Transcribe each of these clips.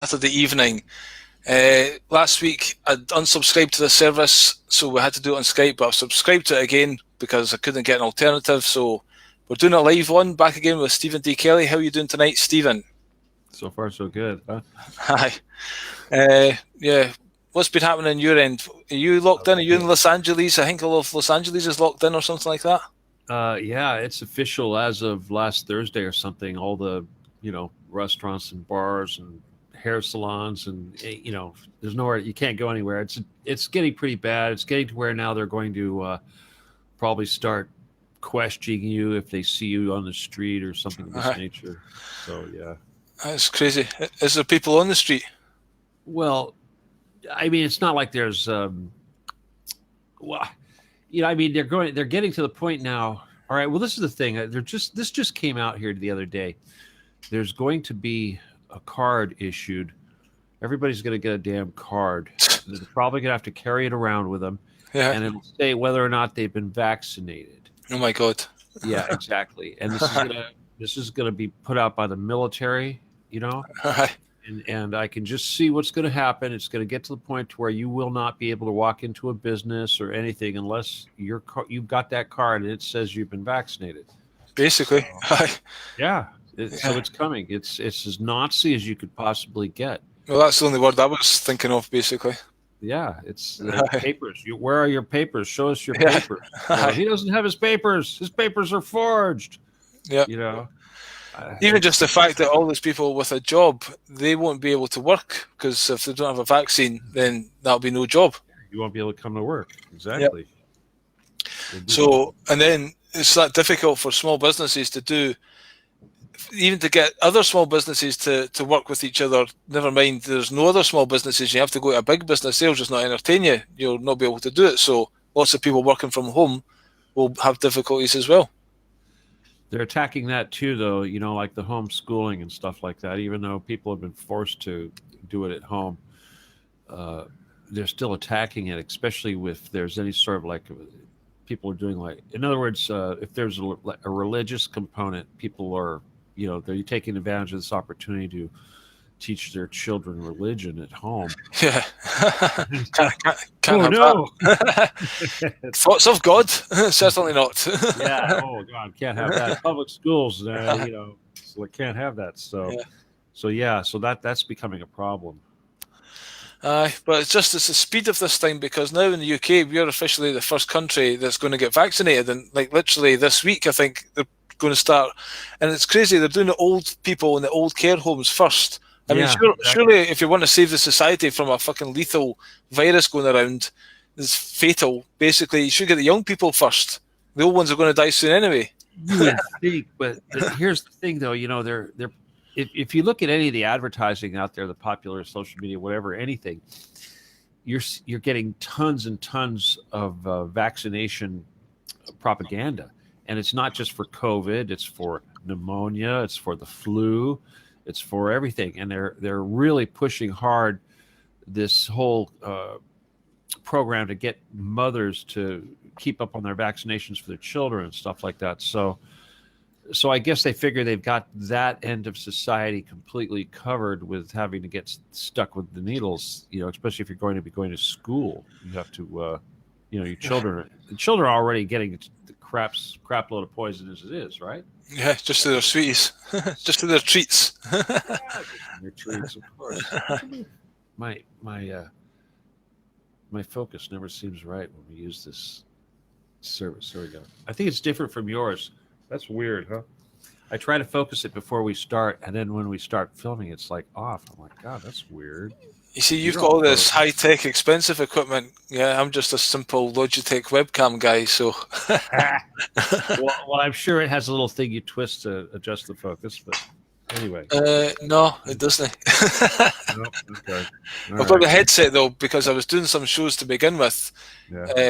Saturday evening. Last week I unsubscribed to the service, so we had to do it on Skype, but I've subscribed to it again because I couldn't get an alternative. So we're doing a live one, back again with Steven D Kelley. How are you doing tonight, Steven? So far, so good. Huh? Hi. Yeah. What's been happening on your end? Are you locked in? Are you in Los Angeles? I think all of Los Angeles is locked in or something like that. Yeah, it's official as of last Thursday or something. All the, restaurants and bars and hair salons and there's nowhere, you can't go anywhere. It's getting pretty bad. It's getting to where now they're going to probably start questioning you if they see you on the street or something of this nature. So yeah, that's crazy. Is there people on the street? Well, I mean, it's not like there's they're getting to the point now. All right, well, this is the thing. This just came out here the other day. There's going to be a card issued. Everybody's going to get a damn card. They're probably going to have to carry it around with them, and it'll say whether or not they've been vaccinated. Oh my God! Yeah, exactly. And this is gonna be put out by the military, and I can just see what's going to happen. It's going to get to the point where you will not be able to walk into a business or anything unless you've got that card and it says you've been vaccinated. Basically, yeah. So it's coming. It's as Nazi as you could possibly get. Well, that's the only word I was thinking of, basically. Yeah, it's papers. Where are your papers? Show us your papers. He doesn't have his papers. His papers are forged. Yeah. Even just the fact that all these people with a job, they won't be able to work because if they don't have a vaccine, then that'll be no job. You won't be able to come to work. Exactly. Yep. So, and then it's that difficult for small businesses to do, even to get other small businesses to work with each other. Never mind, there's no other small businesses. You have to go to a big business. They'll just not entertain you. You'll not be able to do it. So lots of people working from home will have difficulties as well. They're attacking that too, though, like the homeschooling and stuff like that. Even though people have been forced to do it at home, they're still attacking it, especially if there's any sort of people are doing in other words, if there's a religious component, people are, they're taking advantage of this opportunity to teach their children religion at home. Yeah. Can't have that. Thoughts of God? Certainly not. Yeah. Oh God, can't have that. Public schools, can't have that. So that's becoming a problem. But it's the speed of this thing, because now in the UK we're officially the first country that's going to get vaccinated, and literally this week I think they're going to start, and it's crazy. They're doing the old people in the old care homes first. I mean, surely if you want to save the society from a fucking lethal virus going around, it's fatal, basically, you should get the young people first. The old ones are going to die soon anyway. You think, but here's the thing, though. They're if you look at any of the advertising out there, the popular social media, whatever, anything, you're getting tons and tons of vaccination propaganda, and it's not just for COVID. It's for pneumonia. It's for the flu. It's for everything, and they're really pushing hard this whole program to get mothers to keep up on their vaccinations for their children and stuff like that. So I guess they figure they've got that end of society completely covered with having to get stuck with the needles. Especially if you're going to be going to school, you have to, your children. The children are already getting the crap load of poison as it is, right? Yeah, just to their sweeties, just to their treats. Their treats, of course. My focus never seems right when we use this service. There we go. I think it's different from yours. That's weird, huh? I try to focus it before we start, and then when we start filming, it's off. I'm like, God, that's weird. You see, you've got all this high-tech, expensive equipment. Yeah, I'm just a simple Logitech webcam guy, so... well, I'm sure it has a little thing you twist to adjust the focus, but anyway. No, it doesn't. Nope, okay. I've got the headset, though, because I was doing some shows to begin with,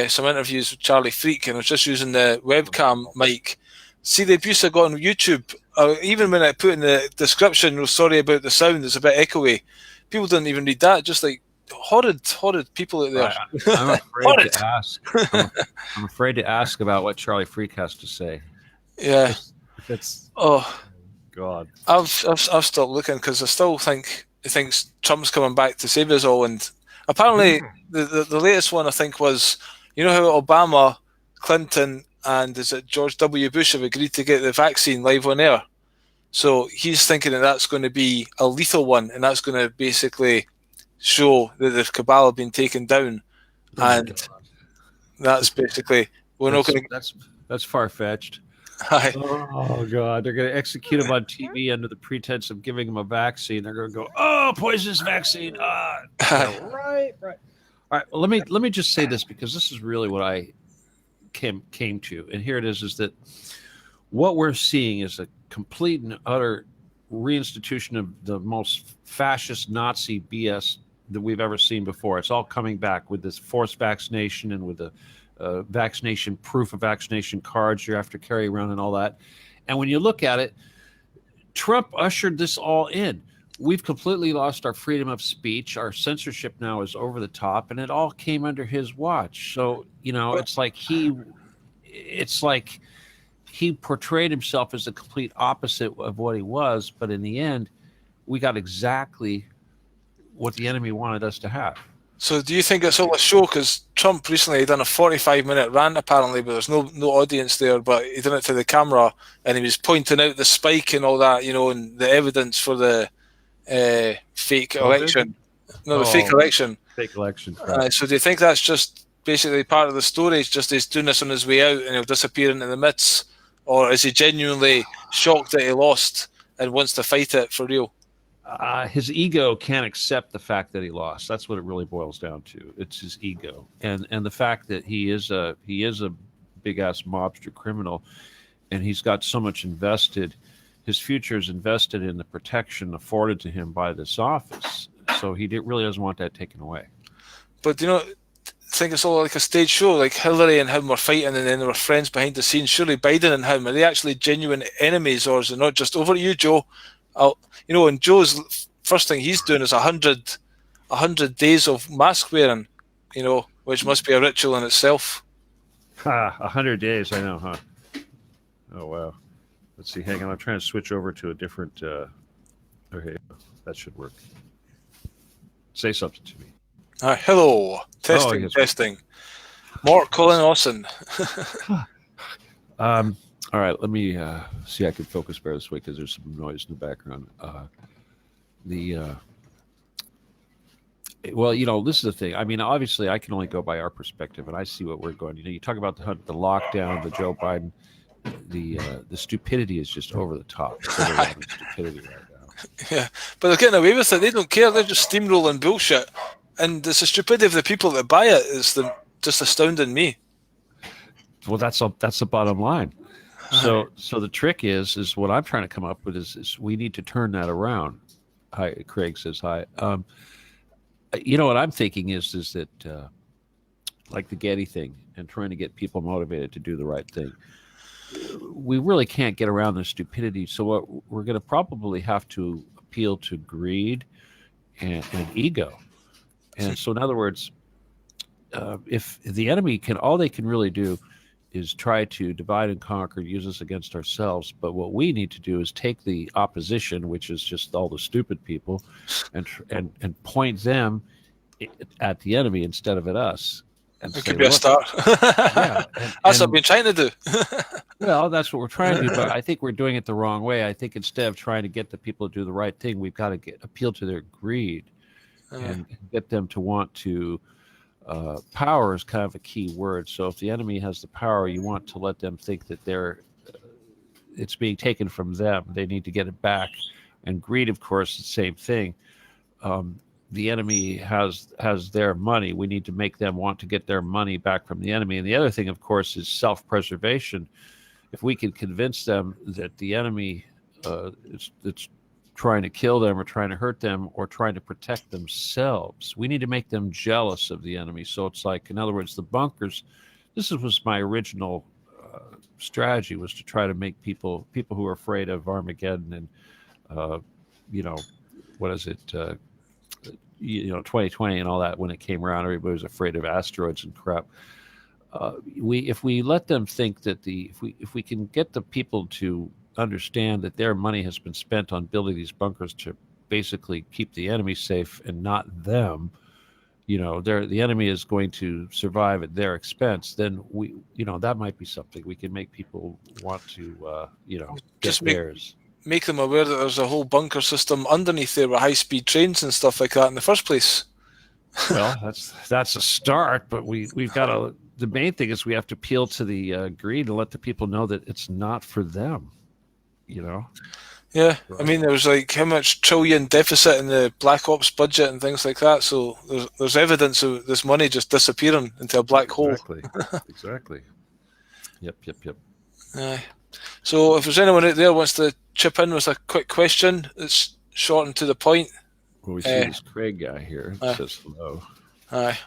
some interviews with Charlie Freak, and I was just using the webcam mic. See the abuse I got on YouTube? Even when I put in the description, sorry about the sound, it's a bit echoey. People didn't even read that. Just horrid people out there. I'm afraid to ask. I'm afraid to ask about what Charlie Freak has to say. Yeah. It's Oh God. I've stopped looking because I still think he thinks Trump's coming back to save us all. And apparently, the latest one I think was, you know how Obama, Clinton, and is it George W. Bush have agreed to get the vaccine live on air. So he's thinking that that's going to be a lethal one, and that's going to basically show that the cabal have been taken down, and that's basically we're not going to. That's far fetched. Aye. Oh God, they're going to execute him on TV under the pretense of giving him a vaccine. They're going to go, "Oh, poisonous vaccine." Right. All right. Well, let me just say this, because this is really what I came to, and here it is that what we're seeing is a complete and utter reinstitution of the most fascist Nazi BS that we've ever seen before. It's all coming back with this forced vaccination and with the vaccination proof of vaccination cards you have to carry around and all that. And when you look at it, Trump ushered this all in. We've completely lost our freedom of speech. Our censorship now is over the top, and it all came under his watch. So, you know, it's like he portrayed himself as the complete opposite of what he was, but in the end, we got exactly what the enemy wanted us to have. So do you think it's all a show? Because Trump recently done a 45-minute rant, apparently, but there's no audience there, but he did it to the camera, and he was pointing out the spike and all that, you know, and the evidence for the fake election. No, the fake election. Fake election. So do you think that's just basically part of the story? It's just he's doing this on his way out and he'll disappear into the midst? Or is he genuinely shocked that he lost and wants to fight it for real? His ego can't accept the fact that he lost. That's what it really boils down to. It's his ego, and the fact that he is a big ass mobster criminal, and he's got so much invested. His future is invested in the protection afforded to him by this office. So he really doesn't want that taken away. But you know, I think it's all like a stage show. Like Hillary and him were fighting, and then there were friends behind the scenes. Surely Biden and him, are they actually genuine enemies, or is it not just over you, Joe? You know, and Joe's first thing he's doing is 100 days of mask wearing, you know, which must be a ritual in itself. 100 days, I know, huh? Oh, wow. Let's see, hang on, I'm trying to switch over to a different, okay, that should work. Say something to me. Hello, testing. Mark Colin Austin. All right, let me see. I can focus better this way because there's some noise in the background. Well, you know, this is the thing. I mean, obviously, I can only go by our perspective, and I see what we're going. You know, you talk about the lockdown, the Joe Biden, the stupidity is just over the top. Stupidity right now. Yeah, but they're getting away with it. They don't care. They're just steamrolling bullshit, and it's the stupidity of the people that buy it is just astounding me. Well, that's the bottom line. So the trick is what I'm trying to come up with is we need to turn that around. Hi, Craig says hi. You know what I'm thinking is that like the Getty thing and trying to get people motivated to do the right thing. We really can't get around the stupidity. So what we're going to probably have to appeal to greed and ego. And so in other words, if the enemy all they can really do is try to divide and conquer, use us against ourselves. But what we need to do is take the opposition, which is just all the stupid people, and point them at the enemy instead of at us. And it could be a start. Yeah, that's what I've been trying to do. Well, that's what we're trying to do, but I think we're doing it the wrong way. I think instead of trying to get the people to do the right thing, we've got to appeal to their greed and get them to want to. Power is kind of a key word. So if the enemy has the power, you want to let them think that it's being taken from them. They need to get it back. And greed, of course, the same thing. The enemy has their money. We need to make them want to get their money back from the enemy. And the other thing, of course, is self-preservation. If we can convince them that the enemy it's trying to kill them or trying to hurt them or trying to protect themselves. We need to make them jealous of the enemy. So it's like, in other words, the bunkers, was my original strategy, was to try to make people who are afraid of Armageddon and, you know, what is it, 2020 and all that, when it came around, everybody was afraid of asteroids and crap. If we let them think that if we can get the people to understand that their money has been spent on building these bunkers to basically keep the enemy safe and not them, the enemy is going to survive at their expense, then that might be something we can make people want to, Just get theirs. make them aware that there's a whole bunker system underneath there with high-speed trains and stuff like that in the first place. Well, that's a start, but we've got to. The main thing is we have to appeal to the greed and let the people know that it's not for them. Yeah, Right. I mean, there was like how much trillion deficit in the Black Ops budget and things like that. So there's evidence of this money just disappearing into a black hole. Exactly. Yep. So if there's anyone out there who wants to chip in with a quick question, it's short and to the point. Well, we see this Craig guy here. Says hello. Aye.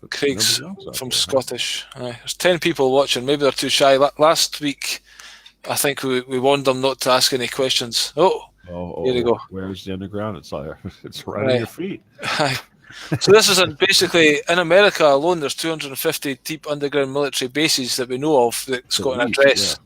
But Craig's nobody else out from there, huh? Scottish. There's 10 people watching. Maybe they're too shy. Last week, I think we warned them not to ask any questions. Oh, here you go. Where's the underground? It's right at your feet. So this is basically in America alone. There's 250 deep underground military bases that we know of that's got an address,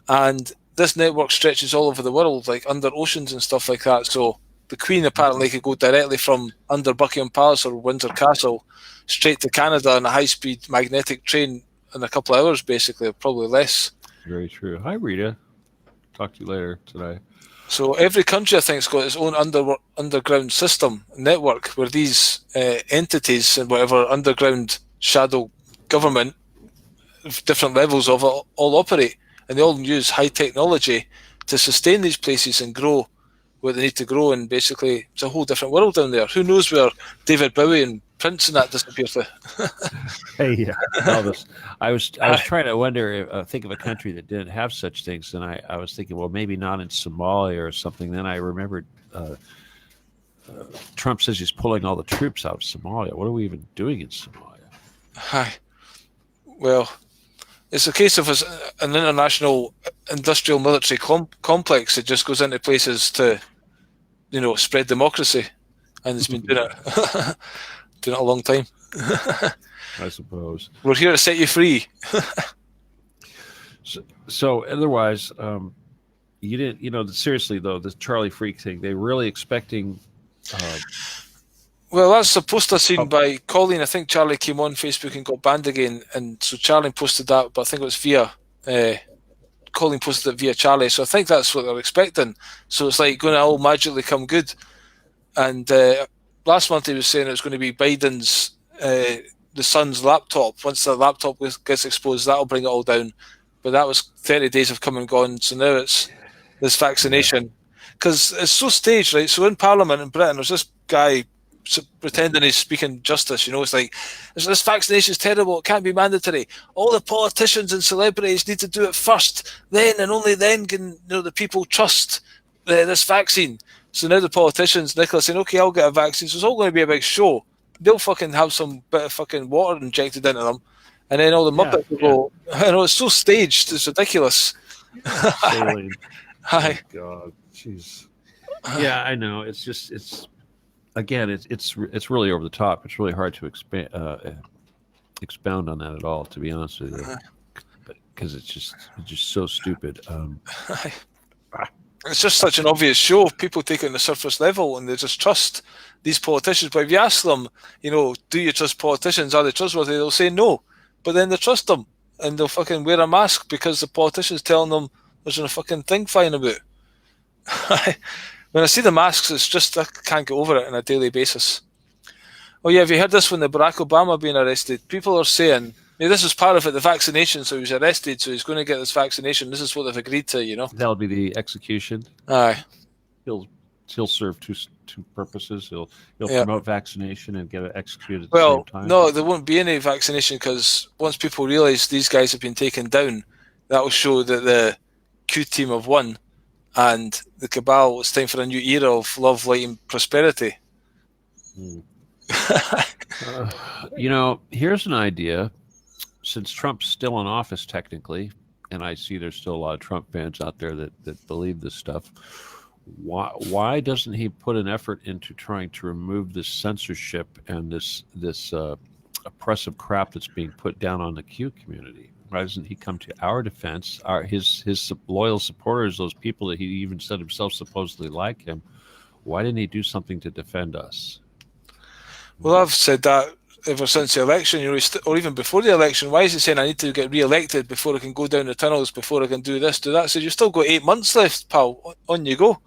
and this network stretches all over the world, like under oceans and stuff like that. So the Queen apparently could go directly from under Buckingham Palace or Windsor Castle straight to Canada on a high-speed magnetic train in a couple of hours, basically, or probably less. Very true. Hi, Rita. Talk to you later today. So every country, I think, has got its own underground system network where these entities and whatever underground shadow government of different levels of it all operate, and they all use high technology to sustain these places and grow where they need to grow. And basically, it's a whole different world down there. Who knows where David Bowie and Prince and that disappear to? Hey, yeah. I was trying to wonder, think of a country that didn't have such things, and I was thinking, well, maybe not in Somalia or something. Then I remembered Trump says he's pulling all the troops out of Somalia. What are we even doing in Somalia? Hi. Well, it's a case of an international industrial military complex that just goes into places to, spread democracy, and it's been doing it, doing it a long time. I suppose We're here to set you free. So otherwise, you didn't. Seriously though, the Charlie Freak thing, they really expecting. Well, that's a post I seen by Colleen. I think Charlie came on Facebook and got banned again, and so Charlie posted that, but I think it was via Colleen posted it via Charlie. So I think that's what they're expecting. So it's like going to all magically come good. And last month he was saying it was going to be Biden's the son's laptop. Once the laptop gets exposed, that'll bring it all down. But that was 30 days have come and gone. So now it's this vaccination, because it's so staged, right? So in Parliament in Britain, there's this guy pretending he's speaking justice. It's like, this vaccination is terrible, it can't be mandatory. All the politicians and celebrities need to do it first. Then and only then can the people trust this vaccine. So now the politicians, Nicola's saying, okay, I'll get a vaccine. So it's all going to be a big show. They'll fucking have some bit of fucking water injected into them, and then all the Muppets will go. I know, it's so staged, it's ridiculous. Hi. Oh, God, jeez. Yeah, I know. It's just, again, it's really over the top. It's really hard to expound on that at all, to be honest with you, because it's just so stupid. It's just such an obvious show. People take it on the surface level and they just trust these politicians. But if you ask them, do you trust politicians? Are they trustworthy? They'll say no. But then they trust them and they'll fucking wear a mask because the politician's telling them there's a fucking thing flying about. When I see the masks, it's just, I can't get over it on a daily basis. Oh yeah, have you heard this when the Barack Obama being arrested? People are saying, this is part of it, the vaccination, so he was arrested, so he's going to get this vaccination. This is what they've agreed to, That'll be the execution. Aye. He'll serve two purposes. He'll promote vaccination and get it executed at the same time. No, there won't be any vaccination, because once people realise these guys have been taken down, that will show that the Q team have won, and the cabal, it's time for a new era of love, light, and prosperity. Here's an idea. Since Trump's still in office technically, and I see there's still a lot of Trump fans out there that believe this stuff, why doesn't he put an effort into trying to remove this censorship and this oppressive crap that's being put down on the Q community? Why doesn't he come to our defense, his loyal supporters, those people that he even said himself supposedly like him? Why didn't he do something to defend us? Well, I've said that ever since the election, or even before the election. Why is he saying I need to get re-elected before I can go down the tunnels, before I can do this, do that? So you've still got 8 months left, pal. On you go.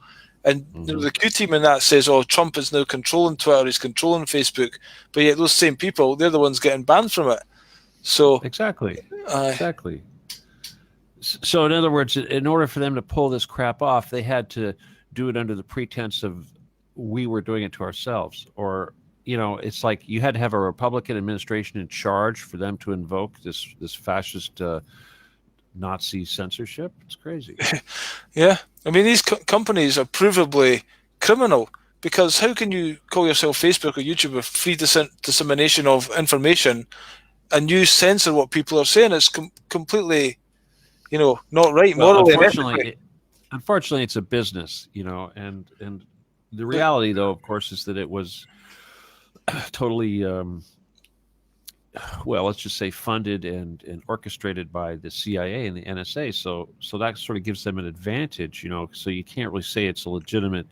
And the Q team in that says, oh, Trump is now controlling Twitter, he's controlling Facebook. But yet those same people, they're the ones getting banned from it. So Exactly. So in other words, in order for them to pull this crap off, they had to do it under the pretense of we were doing it to ourselves. Or, it's like you had to have a Republican administration in charge for them to invoke this fascist Nazi censorship. It's crazy. Yeah. I mean, these companies are provably criminal, because how can you call yourself Facebook or YouTube with free dissemination of information and you censor what people are saying? It's completely, not right morally. Unfortunately, it's a business, and the reality, though, of course, is that it was totally, let's just say funded and orchestrated by the CIA and the NSA. So that sort of gives them an advantage, so you can't really say it's a legitimate,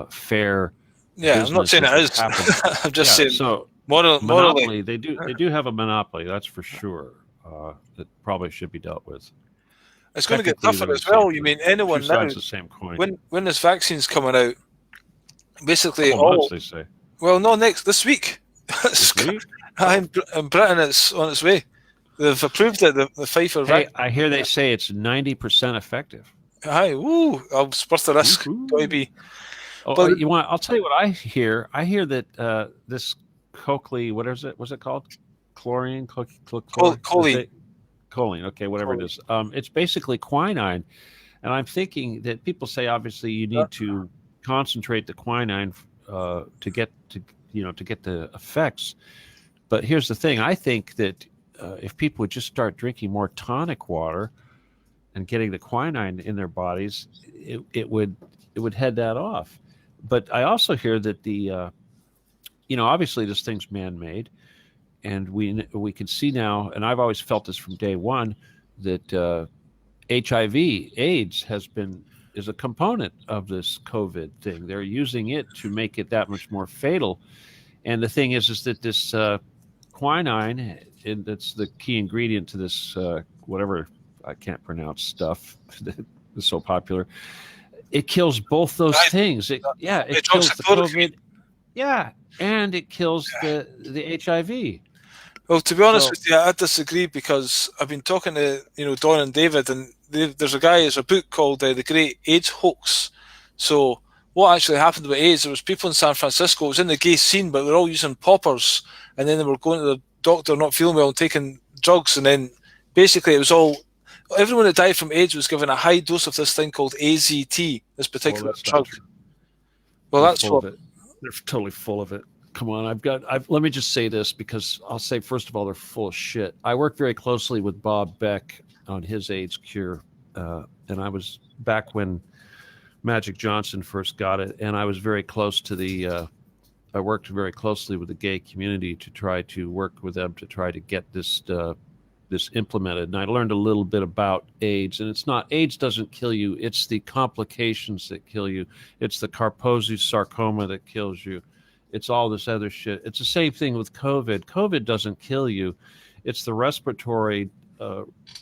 fair. Yeah, I'm not saying it is. I'm just saying. So monopoly, they do have a monopoly, that's for sure. That probably should be dealt with. It's going to get tougher as well. You mean anyone now? The same coin. When this vaccine's coming out, basically months, they say. Well, no, this week. This week? In Britain, it's on its way. They've approved it. The Pfizer vaccine. I hear they say it's 90% effective. Hi, I'll spurt the risk. Maybe. But I'll tell you what I hear. I hear that this Coakley, what is it? What's it called? Chlorine? Choline. Choline. Okay, whatever it is. It's basically quinine, and I'm thinking that people say obviously you need to concentrate the quinine to get the effects. But here's the thing: I think that if people would just start drinking more tonic water and getting the quinine in their bodies, it would head that off. But I also hear that the obviously this thing's man-made, and we can see now, and I've always felt this from day one, that HIV, AIDS is a component of this COVID thing. They're using it to make it that much more fatal. And the thing is that this quinine, and that's the key ingredient to this whatever I can't pronounce stuff that is so popular. It kills both those things. It kills the COVID. Yeah, and it kills the HIV. Well, to be honest with you, I disagree, because I've been talking to Don and David, and there's a book called The Great AIDS Hoax. So what actually happened with AIDS? There was people in San Francisco. It was in the gay scene, but they're all using poppers, and then they were going to the doctor, not feeling well, and taking drugs, and then basically it was all. Everyone that died from AIDS was given a high dose of this thing called AZT, this particular drug. Well, that's what they're totally full of it. Come on, let me just say this, because I'll say, first of all, they're full of shit. I worked very closely with Bob Beck on his AIDS cure, and I was back when Magic Johnson first got it, and I was very close to I worked very closely with the gay community to try to work with them to try to get this implemented. And I learned a little bit about AIDS, and AIDS doesn't kill you. It's the complications that kill you. It's the Kaposi sarcoma that kills you. It's all this other shit. It's the same thing with COVID. COVID doesn't kill you. It's the respiratory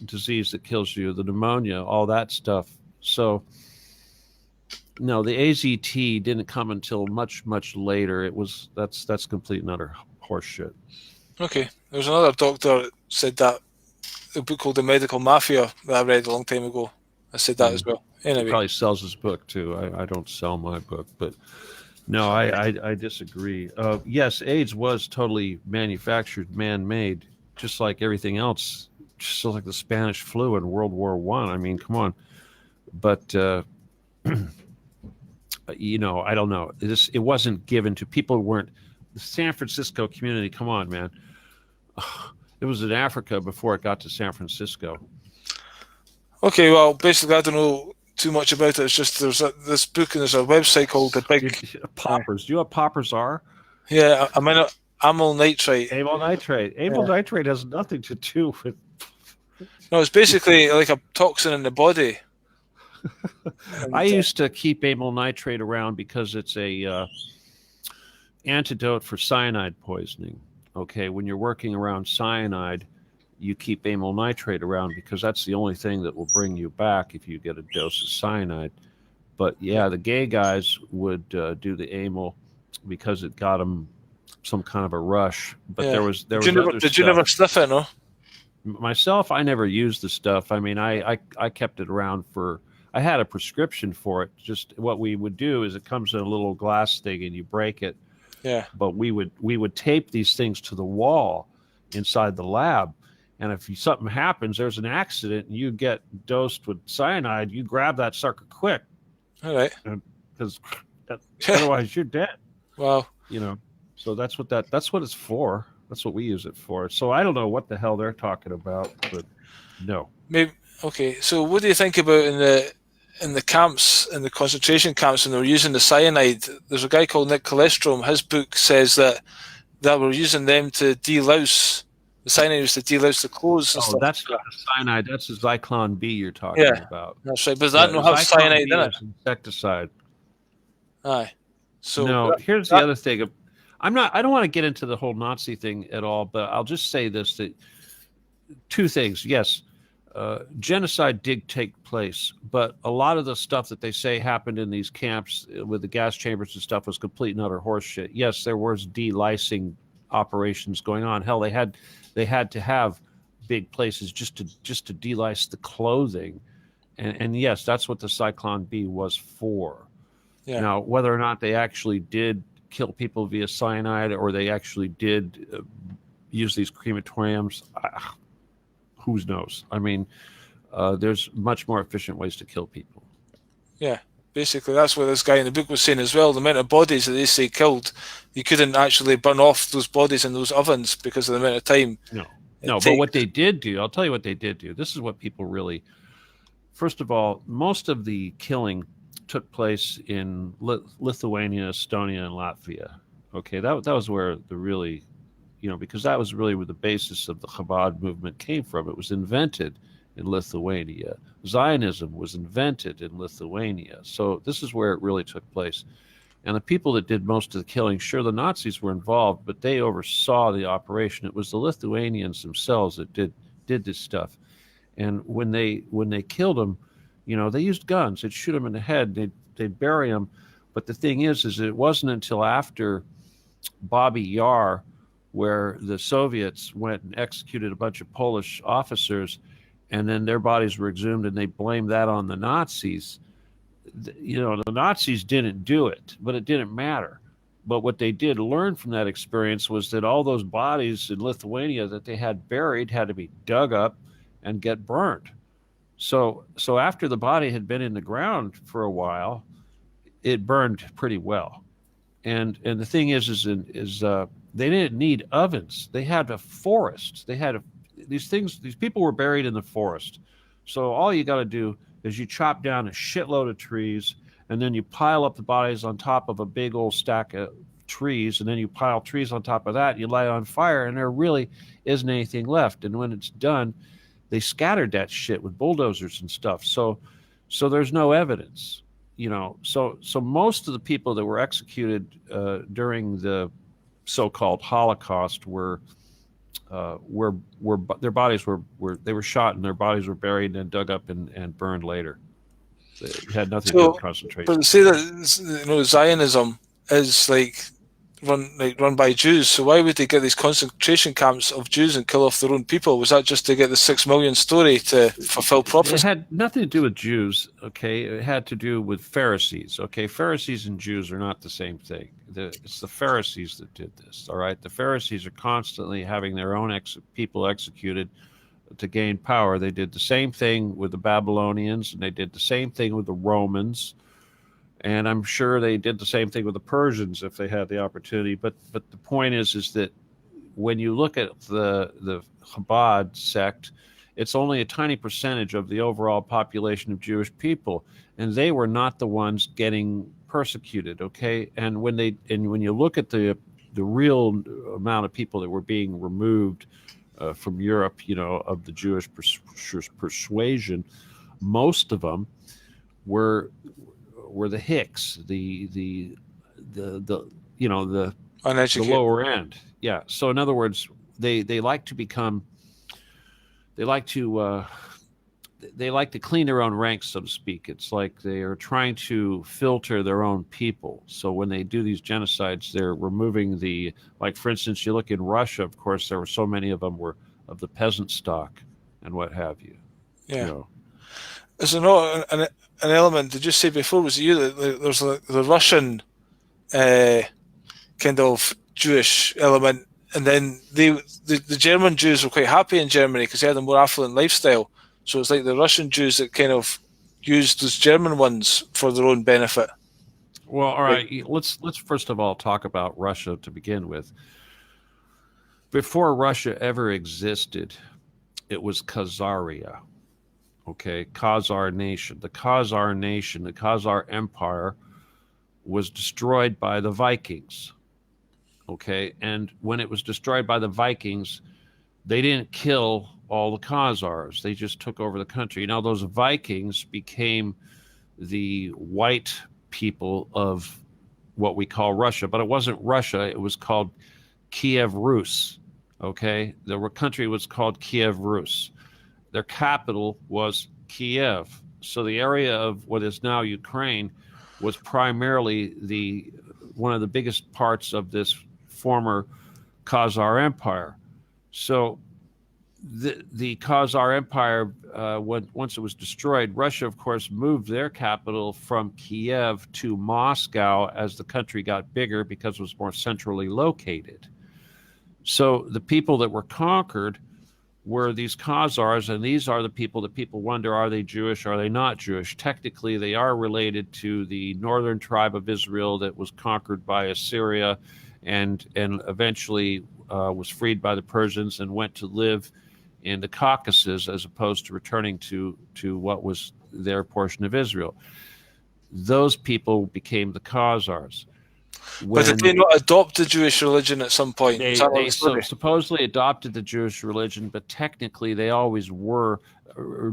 disease that kills you, the pneumonia, all that stuff. So, no, the AZT didn't come until much, much later. That's complete and utter horseshit. Okay. There's another doctor that said that, a book called The Medical Mafia that I read a long time ago. I said that as well. Anyway. He probably sells his book too. I don't sell my book, but no, I disagree. Yes, AIDS was totally manufactured, man-made, just like everything else, just like the Spanish flu in World War I. I mean, come on. But I don't know. It wasn't given to people who weren't the San Francisco community. Come on, man. It was in Africa before it got to San Francisco. Okay, well, basically, I don't know too much about it. It's just there's this book and there's a website called The Big Poppers. Do you know what poppers are? Yeah, I mean, amyl nitrite. Amyl nitrate. Amyl nitrate has nothing to do with. No, it's basically like a toxin in the body. And, I used to keep amyl nitrate around because it's a antidote for cyanide poisoning. Okay, when you're working around cyanide, you keep amyl nitrate around because that's the only thing that will bring you back if you get a dose of cyanide. But yeah, the gay guys would do the amyl because it got them some kind of a rush. But yeah. there was other Did you stuff. never sniff it? No. Myself, I never used the stuff. I mean, I kept it around for. I had a prescription for it. Just what we would do is it comes in a little glass thing and you break it. Yeah. But we would tape these things to the wall inside the lab. And if something happens, there's an accident, and you get dosed with cyanide, you grab that sucker quick. All right. Because otherwise you're dead. Wow. You know. So that's what it's for. That's what we use it for. So I don't know what the hell they're talking about, but no. Maybe okay. So what do you think about in the camps, in the concentration camps, when they were using the cyanide? There's a guy called Nick Colestrom. His book says that we're using them to delouse. The cyanide was to delouse the clothes and Oh, stuff. that's not the cyanide. That's the Zyklon B you're talking about. That's right. But that don't have cyanide in it. Insecticide. Aye. So no, here's the other thing. I don't want to get into the whole Nazi thing at all, but I'll just say this: that two things. Yes, genocide did take place, but a lot of the stuff that they say happened in these camps with the gas chambers and stuff was complete and utter horseshit. Yes, there was delicing operations going on. Hell, they had to have big places just to delice the clothing, and yes, that's what the Zyklon B was for. Yeah. Now, whether or not they actually did kill people via cyanide or they actually did use these crematoriums, who knows? I mean, there's much more efficient ways to kill people. Yeah, basically that's what this guy in the book was saying as well. The amount of bodies that they say killed, you couldn't actually burn off those bodies in those ovens because of the amount of time. No, but what they did do, I'll tell you what they did do. This is what people really, first of all, most of the killing took place in Lithuania, Estonia, and Latvia. Okay, that was where the really, because that was really where the basis of the Chabad movement came from. It was invented in Lithuania. Zionism was invented in Lithuania. So this is where it really took place. And the people that did most of the killing, sure, the Nazis were involved, but they oversaw the operation. It was the Lithuanians themselves that did this stuff. And when they killed them, they used guns. They'd shoot them in the head. They'd bury them. But the thing is it wasn't until after Babi Yar, where the Soviets went and executed a bunch of Polish officers, and then their bodies were exhumed, and they blamed that on the Nazis. The Nazis didn't do it, but it didn't matter. But what they did learn from that experience was that all those bodies in Lithuania that they had buried had to be dug up and get burned. So after the body had been in the ground for a while, it burned pretty well. And the thing is they didn't need ovens. They had a forest. They had these people were buried in the forest. So all you got to do is you chop down a shitload of trees, and then you pile up the bodies on top of a big old stack of trees, and then you pile trees on top of that, and you light it on fire, and there really isn't anything left. And when it's done, they scattered that shit with bulldozers and stuff. So there's no evidence, So most of the people that were executed during the so-called Holocaust were their bodies were shot and their bodies were buried and dug up and burned later. It had nothing to do with concentration. But say that Zionism is run by Jews. So why would they get these concentration camps of Jews and kill off their own people? Was that just to get the 6 million story to fulfill prophecy? It had nothing to do with Jews. Okay, it had to do with Pharisees. Okay, Pharisees and Jews are not the same thing. It's the Pharisees that did this. All right, the Pharisees are constantly having their own people executed to gain power. They did the same thing with the Babylonians, and they did the same thing with the Romans. And I'm sure they did the same thing with the Persians if they had the opportunity. But the point is that when you look at the Chabad sect, it's only a tiny percentage of the overall population of Jewish people, and they were not the ones getting persecuted. Okay, and when you look at the real amount of people that were being removed from Europe, of the Jewish persuasion, most of them were the Hicks, the you know the Uneducated. lower end. Yeah. So in other words, they like to become they like to they like to clean their own ranks, so to speak. It's like they are trying to filter their own people. So when they do these genocides, they're removing like, for instance, you look in Russia, of course, there were so many of them were of the peasant stock and what have you. Yeah. You know. Is there not an element? Did you say before? Was it you that there's the Russian kind of Jewish element, and then the German Jews were quite happy in Germany because they had a more affluent lifestyle. So it's like the Russian Jews that kind of used those German ones for their own benefit. Well, all right. Let's first of all talk about Russia to begin with. Before Russia ever existed, it was Khazaria. Okay, Khazar nation. The Khazar Empire was destroyed by the Vikings. Okay, and when it was destroyed by the Vikings, they didn't kill all the Khazars. They just took over the country. Now, those Vikings became the white people of what we call Russia, but it wasn't Russia. It was called Kiev Rus. Okay, the country was called Kiev Rus. Their capital was Kiev. So the area of what is now Ukraine was primarily one of the biggest parts of this former Khazar Empire. So the Khazar Empire, once it was destroyed, Russia, of course, moved their capital from Kiev to Moscow as the country got bigger because it was more centrally located. So the people that were conquered were these Khazars, and these are the people that people wonder, are they Jewish, are they not Jewish? Technically, they are related to the northern tribe of Israel that was conquered by Assyria and eventually was freed by the Persians and went to live in the Caucasus as opposed to returning to what was their portion of Israel. Those people became the Khazars. But did they not adopt the Jewish religion at some point? They supposedly adopted the Jewish religion, but technically they always were.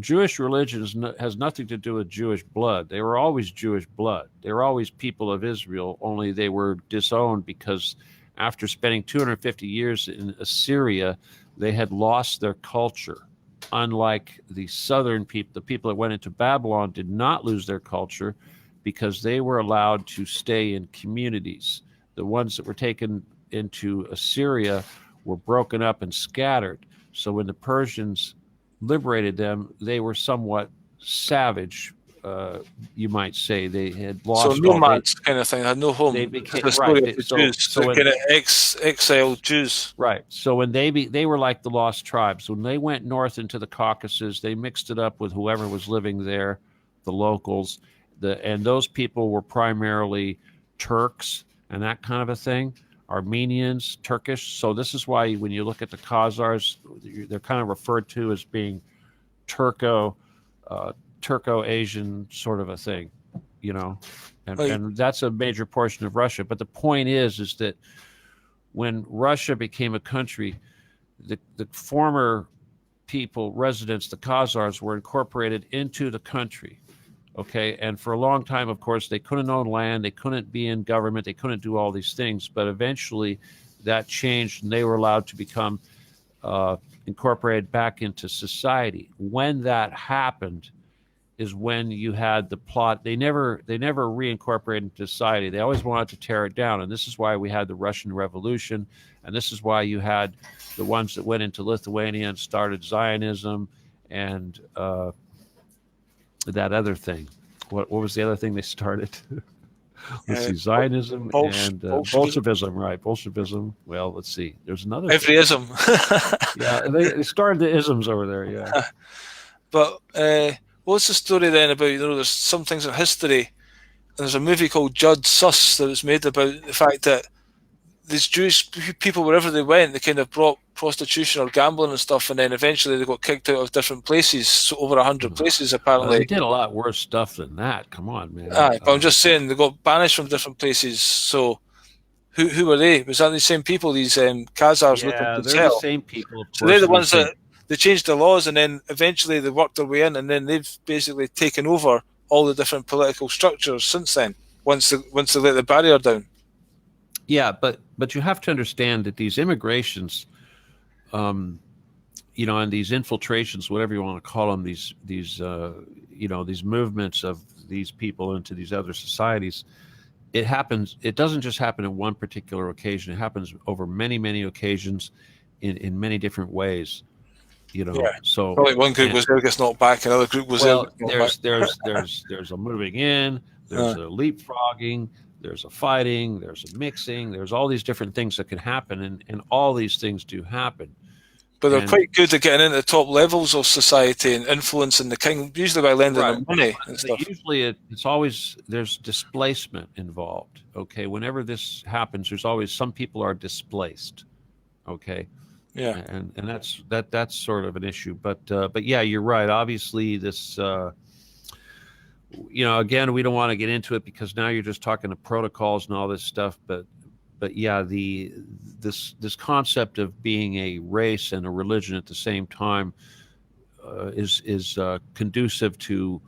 Jewish religion has nothing to do with Jewish blood. They were always Jewish blood. They were always people of Israel, only they were disowned because after spending 250 years in Assyria, they had lost their culture. Unlike the southern people, the people that went into Babylon did not lose their culture because they were allowed to stay in communities. The ones that were taken into Assyria were broken up and scattered. So when the Persians liberated them, they were somewhat savage, you might say. They had lost. So nomads kind of thing, had no home. They became kind of exiled Jews. Right. So when they were like the lost tribes. When they went north into the Caucasus, they mixed it up with whoever was living there, the locals. And those people were primarily Turks and that kind of a thing, Armenians, Turkish. So this is why when you look at the Khazars, they're kind of referred to as being Turco-Asian sort of a thing, you know, and that's a major portion of Russia. But the point is that when Russia became a country, the former people, residents, the Khazars, were incorporated into the country. Okay, and for a long time, of course, they couldn't own land, they couldn't be in government, they couldn't do all these things, but eventually that changed and they were allowed to become incorporated back into society. When that happened is when you had the plot. They never reincorporated into society. They always wanted to tear it down, and this is why we had the Russian Revolution, and this is why you had the ones that went into Lithuania and started Zionism and that other thing. What was the other thing they started? Let's see, Zionism and Bolshevism, right? Bolshevism. Well, let's see. There's another. Every ism. Yeah, they started the isms over there. Yeah. But what's the story then about? There's some things in history, and there's a movie called Judd Sus that was made about the fact that these Jewish people, wherever they went, they kind of brought prostitution or gambling and stuff, and then eventually they got kicked out of different places. So over 100 places apparently. They did a lot worse stuff than that. Come on, man. But I'm just saying they got banished from different places. So who were they? Was that the same people? These Khazars? Yeah, they're the same people. So they're the ones that they changed the laws, and then eventually they worked their way in, and then they've basically taken over all the different political structures since then. Once they let the barrier down. Yeah, but you have to understand that these immigrations, and these infiltrations, whatever you want to call them, these these movements of these people into these other societies, it happens. It doesn't just happen in one particular occasion. It happens over many, many occasions, in many different ways. Yeah. So Probably one group was there, gets knocked back, another group was well, there, gets knocked there's a moving in, there's a leapfrogging, there's a fighting, there's a mixing, there's all these different things that can happen, and all these things do happen. But they're quite good at getting into the top levels of society and influencing the king, usually by lending them money and stuff. Usually it's always, there's displacement involved. Okay, whenever this happens, there's always some people are displaced. Okay, yeah, and that's sort of an issue. But yeah, you're right. Obviously, this again, we don't want to get into it because now you're just talking to protocols and all this stuff. But yeah, this concept of being a race and a religion at the same time is conducive to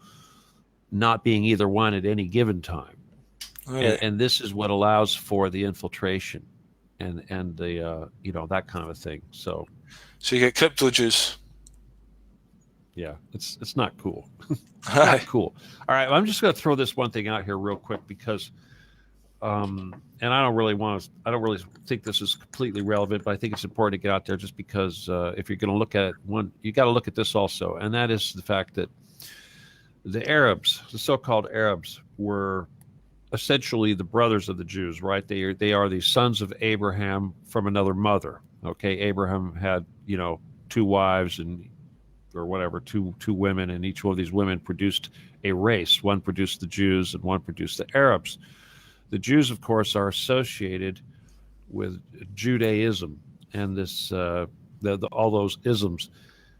not being either one at any given time, and this is what allows for the infiltration and the that kind of a thing. So you get crypto Jews. Yeah, it's not cool. Not cool. All right, well, I'm just going to throw this one thing out here real quick because. And I don't really think this is completely relevant, but I think it's important to get out there just because if you're going to look at one, you got to look at this also. And that is the fact that the Arabs, the so-called Arabs, were essentially the brothers of the Jews, right? They are the sons of Abraham from another mother. Okay. Abraham had, 2 wives or whatever, two women, and each one of these women produced a race. One produced the Jews and one produced the Arabs. The Jews, of course, are associated with Judaism and this all those isms.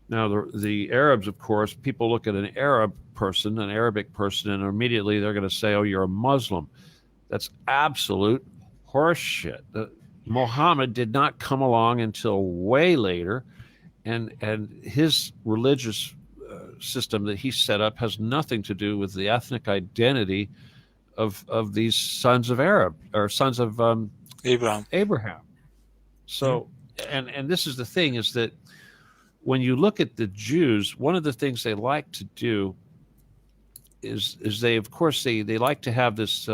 Now, the Arabs, of course, people look at an Arabic person, and immediately they're going to say, "Oh, you're a Muslim." That's absolute horseshit. Muhammad did not come along until way later, and his religious system that he set up has nothing to do with the ethnic identity of these sons of Arab or sons of Abraham. So, and this is the thing, is that when you look at the Jews, one of the things they like to do is they, of course, they like to have this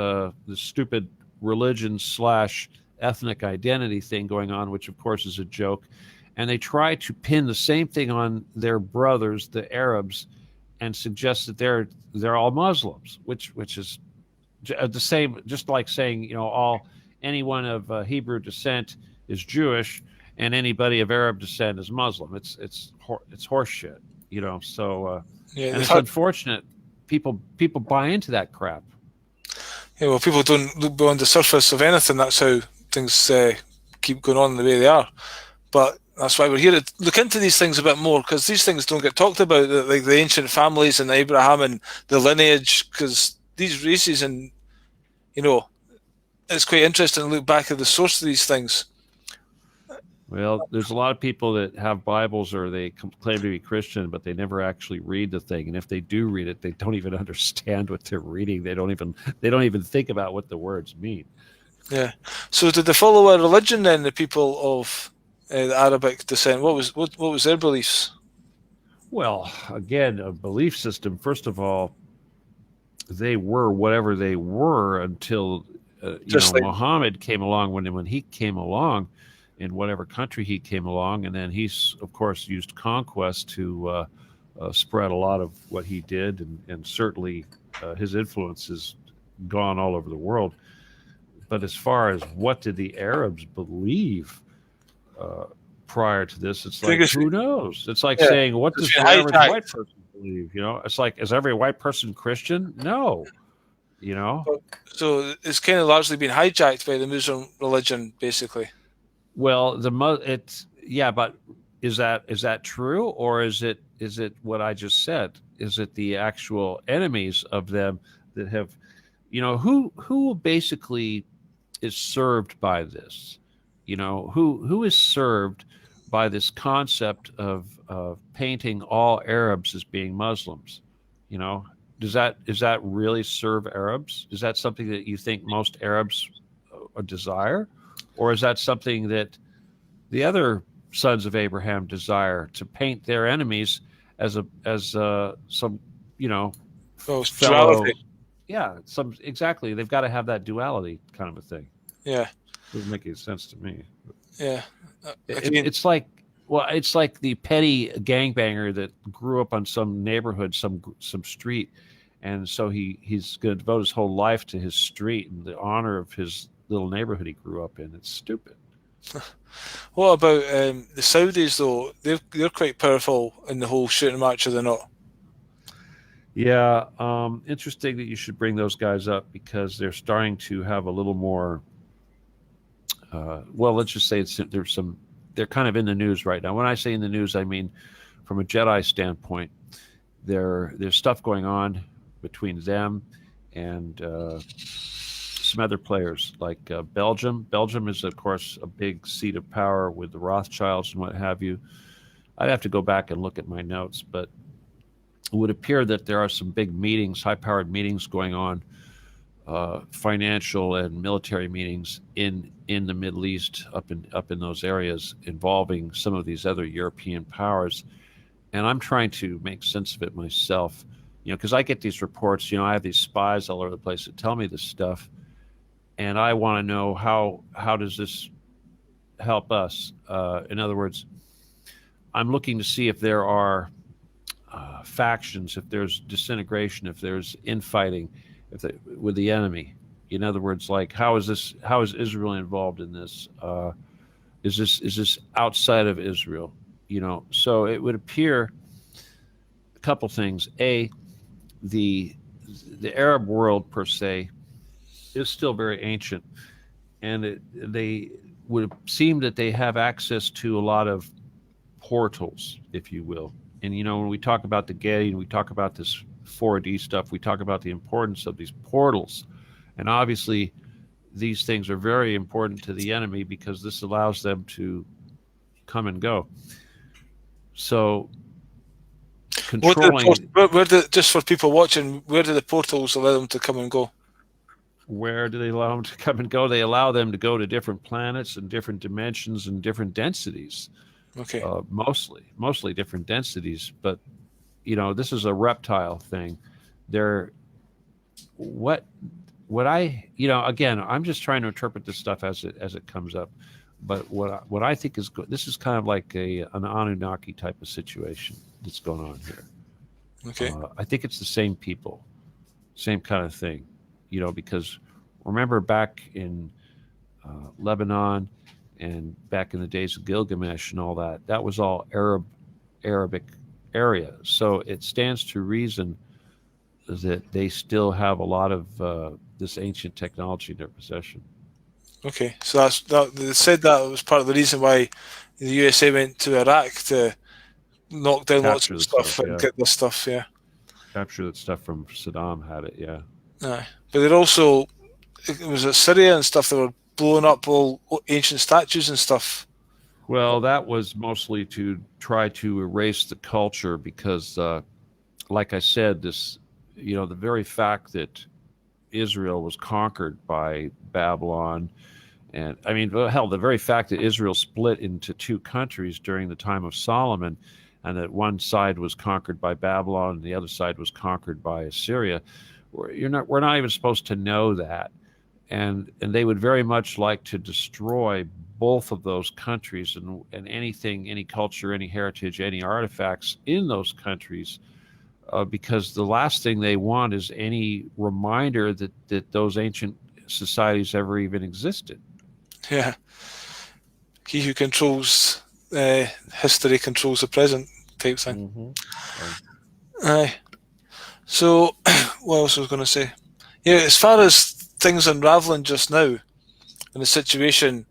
stupid religion / ethnic identity thing going on, which of course is a joke, and they try to pin the same thing on their brothers, the Arabs, and suggest that they're all Muslims, which is the same, just like saying anyone of Hebrew descent is Jewish and anybody of Arab descent is Muslim. It's horseshit, So and it's unfortunate people buy into that crap. Yeah, well, people don't look beyond the surface of anything. That's how things keep going on the way they are. But that's why we're here to look into these things a bit more, because these things don't get talked about, like the ancient families and Abraham and the lineage, because these races and it's quite interesting to look back at the source of these things. Well, there's a lot of people that have Bibles or they claim to be Christian, but they never actually read the thing. And if they do read it, they don't even understand what they're reading. They don't even think about what the words mean. Yeah. So did they follow a religion then, the people of the Arabic descent? What was their beliefs? Well, again, a belief system. First of all, they were whatever they were until Muhammad came along. When he came along, in whatever country he came along, and then he's of course used conquest to spread a lot of what he did, and certainly his influence has gone all over the world. But as far as what did the Arabs believe prior to this, it's like, who knows? It's like saying, what does the average white person believe? It's like, is every white person Christian? No. So it's kind of largely been hijacked by the Muslim religion, basically. Well, but is that true, or is it what I just said? Is it the actual enemies of them that have, who basically is served by this? Who is served by this concept of painting all Arabs as being Muslims? is that really serve Arabs? Is that something that you think most Arabs desire, or is that something that the other sons of Abraham desire, to paint their enemies as some, you know, Well, it's fellow? duality. Yeah, some exactly. They've got to have that duality kind of a thing. Yeah, Doesn't make any sense to me. yeah. Again, It's like, well, it's like the petty gangbanger that grew up on some neighborhood, some street, and so he's going to devote his whole life to his street and the honor of his little neighborhood he grew up in. It's stupid. what about the Saudis though? They're quite powerful in the whole shooting match, are they not? Yeah, interesting that you should bring those guys up because they're starting to have a little more. Well, let's just say there's some. They're kind of in the news right now. When I say in the news, I mean from a Jedi standpoint. There's stuff going on between them and some other players like Belgium. Belgium is, of course, a big seat of power with the Rothschilds and what have you. I'd have to go back and look at my notes, but it would appear that there are some big meetings, high-powered meetings going on, financial and military meetings in the Middle East, up in those areas, involving some of these other European powers. And I'm trying to make sense of it myself, because I get these reports. I have these spies all over the place that tell me this stuff, and I want to know how does this help us? In other words, I'm looking to see if there are factions, if there's disintegration, if there's infighting, with the enemy. In other words, like how is Israel involved in this? Is this outside of Israel? So it would appear a couple things. A, the Arab world per se is still very ancient, and they would seem that they have access to a lot of portals, if you will. And when we talk about the Getty and we talk about this 4D stuff, we talk about the importance of these portals, and obviously these things are very important to the enemy because this allows them to come and go. So controlling just for people watching, where do the portals allow them to come and go? Where do they allow them to come and go? They allow them to go to different planets and different dimensions and different densities. Okay. Mostly different densities, but this is a reptile thing. Again, I'm just trying to interpret this stuff as it comes up. But what I think is good, this is kind of like an Anunnaki type of situation that's going on here. Okay. I think it's the same people, same kind of thing, because remember back in Lebanon and back in the days of Gilgamesh and all that was all Arabic area. So it stands to reason that they still have a lot of this ancient technology in their possession. Okay, so they said that was part of the reason why the USA went to Iraq to knock down lots of stuff and get this stuff. Yeah, capture that stuff from Saddam had it. Yeah. But they're also, it was at Syria and stuff. They were blowing up all ancient statues and stuff. Well, that was mostly to try to erase the culture because, like I said, the very fact that Israel was conquered by Babylon, and I mean, hell, the very fact that Israel split into two countries during the time of Solomon, and that one side was conquered by Babylon and the other side was conquered by Assyria, we're not even supposed to know that, and they would very much like to destroy both of those countries and anything, any culture, any heritage, any artifacts in those countries. Because the last thing they want is any reminder that those ancient societies ever even existed. Yeah. He who controls history controls the present type thing. Mm-hmm. Aye. So, what else was I going to say? Yeah, as far as things unraveling just now in the situation,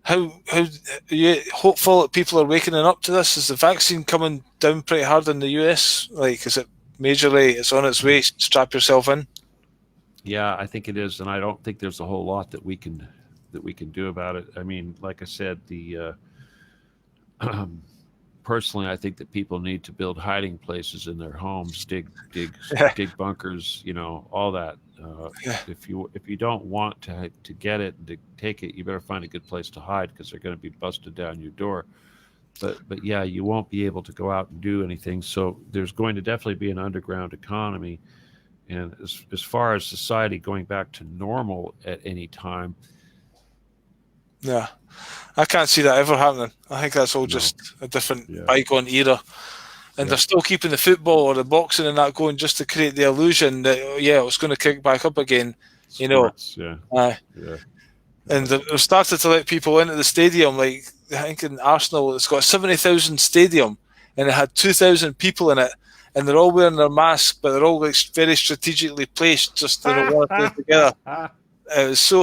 how are you hopeful that people are waking up to this? Is the vaccine coming down pretty hard in the US? Like, is it majorly, it's on its way, strap yourself in? Yeah, I think it is, and I don't think there's a whole lot that we can do about it. I mean, like I said, personally, I think that people need to build hiding places in their homes, dig bunkers, all that. Yeah. If you don't want to get it and to take it, you better find a good place to hide, because they're going to be busted down your door. But yeah, you won't be able to go out and do anything. So there's going to definitely be an underground economy. And as far as society going back to normal at any time, Yeah, I can't see that ever happening. I think that's all no. just a different Yeah. bygone era. And they're still keeping the football or the boxing and that going just to create the illusion that, it's going to kick back up again. Sports, yeah. Yeah. And they've started to let people into the stadium. Like, I think in Arsenal, it's got a 70,000 stadium, and it had 2,000 people in it, and they're all wearing their masks, but they're all like very strategically placed just to work together. It's so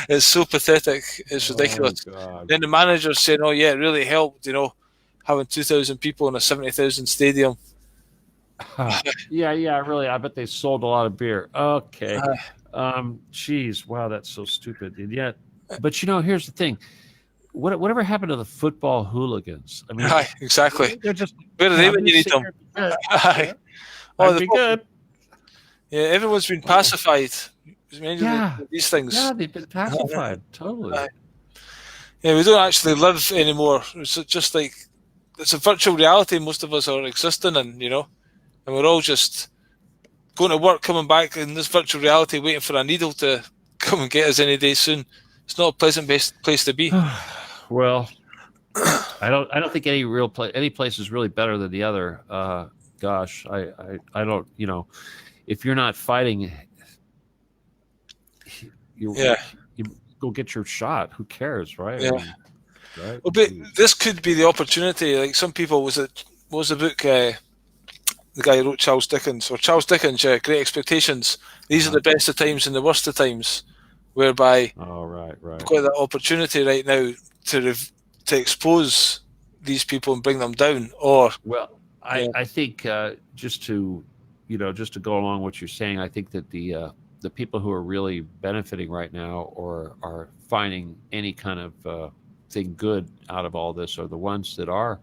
it's so pathetic. It's ridiculous. Then the manager's saying, "Oh yeah, it really helped, having 2,000 people in a 70,000 stadium." Yeah, really. I bet they sold a lot of beer. Okay. Geez, wow, that's so stupid. And yet, but here's the thing. Whatever happened to the football hooligans? I mean, exactly. They're just, where are they when you need them? I'd be good. Yeah, everyone's been pacified. These things. Yeah, they've been pacified. Totally. Yeah, we don't actually live anymore. It's just like, it's a virtual reality most of us are existing in, and we're all just going to work, coming back in this virtual reality, waiting for a needle to come and get us any day soon. It's not a pleasant place to be. Well, I don't think any place is really better than the other. Gosh, I don't. If you're not fighting, you go get your shot. Who cares, right? Yeah. Right. Well, but this could be the opportunity. Like some people, what was the book? The guy who wrote Charles Dickens, Great Expectations. These are the best of times and the worst of times, whereby we've got that opportunity right now to expose these people and bring them down. I think just to go along with what you're saying, I think that the people who are really benefiting right now or are finding any kind of thing good out of all this are the ones that are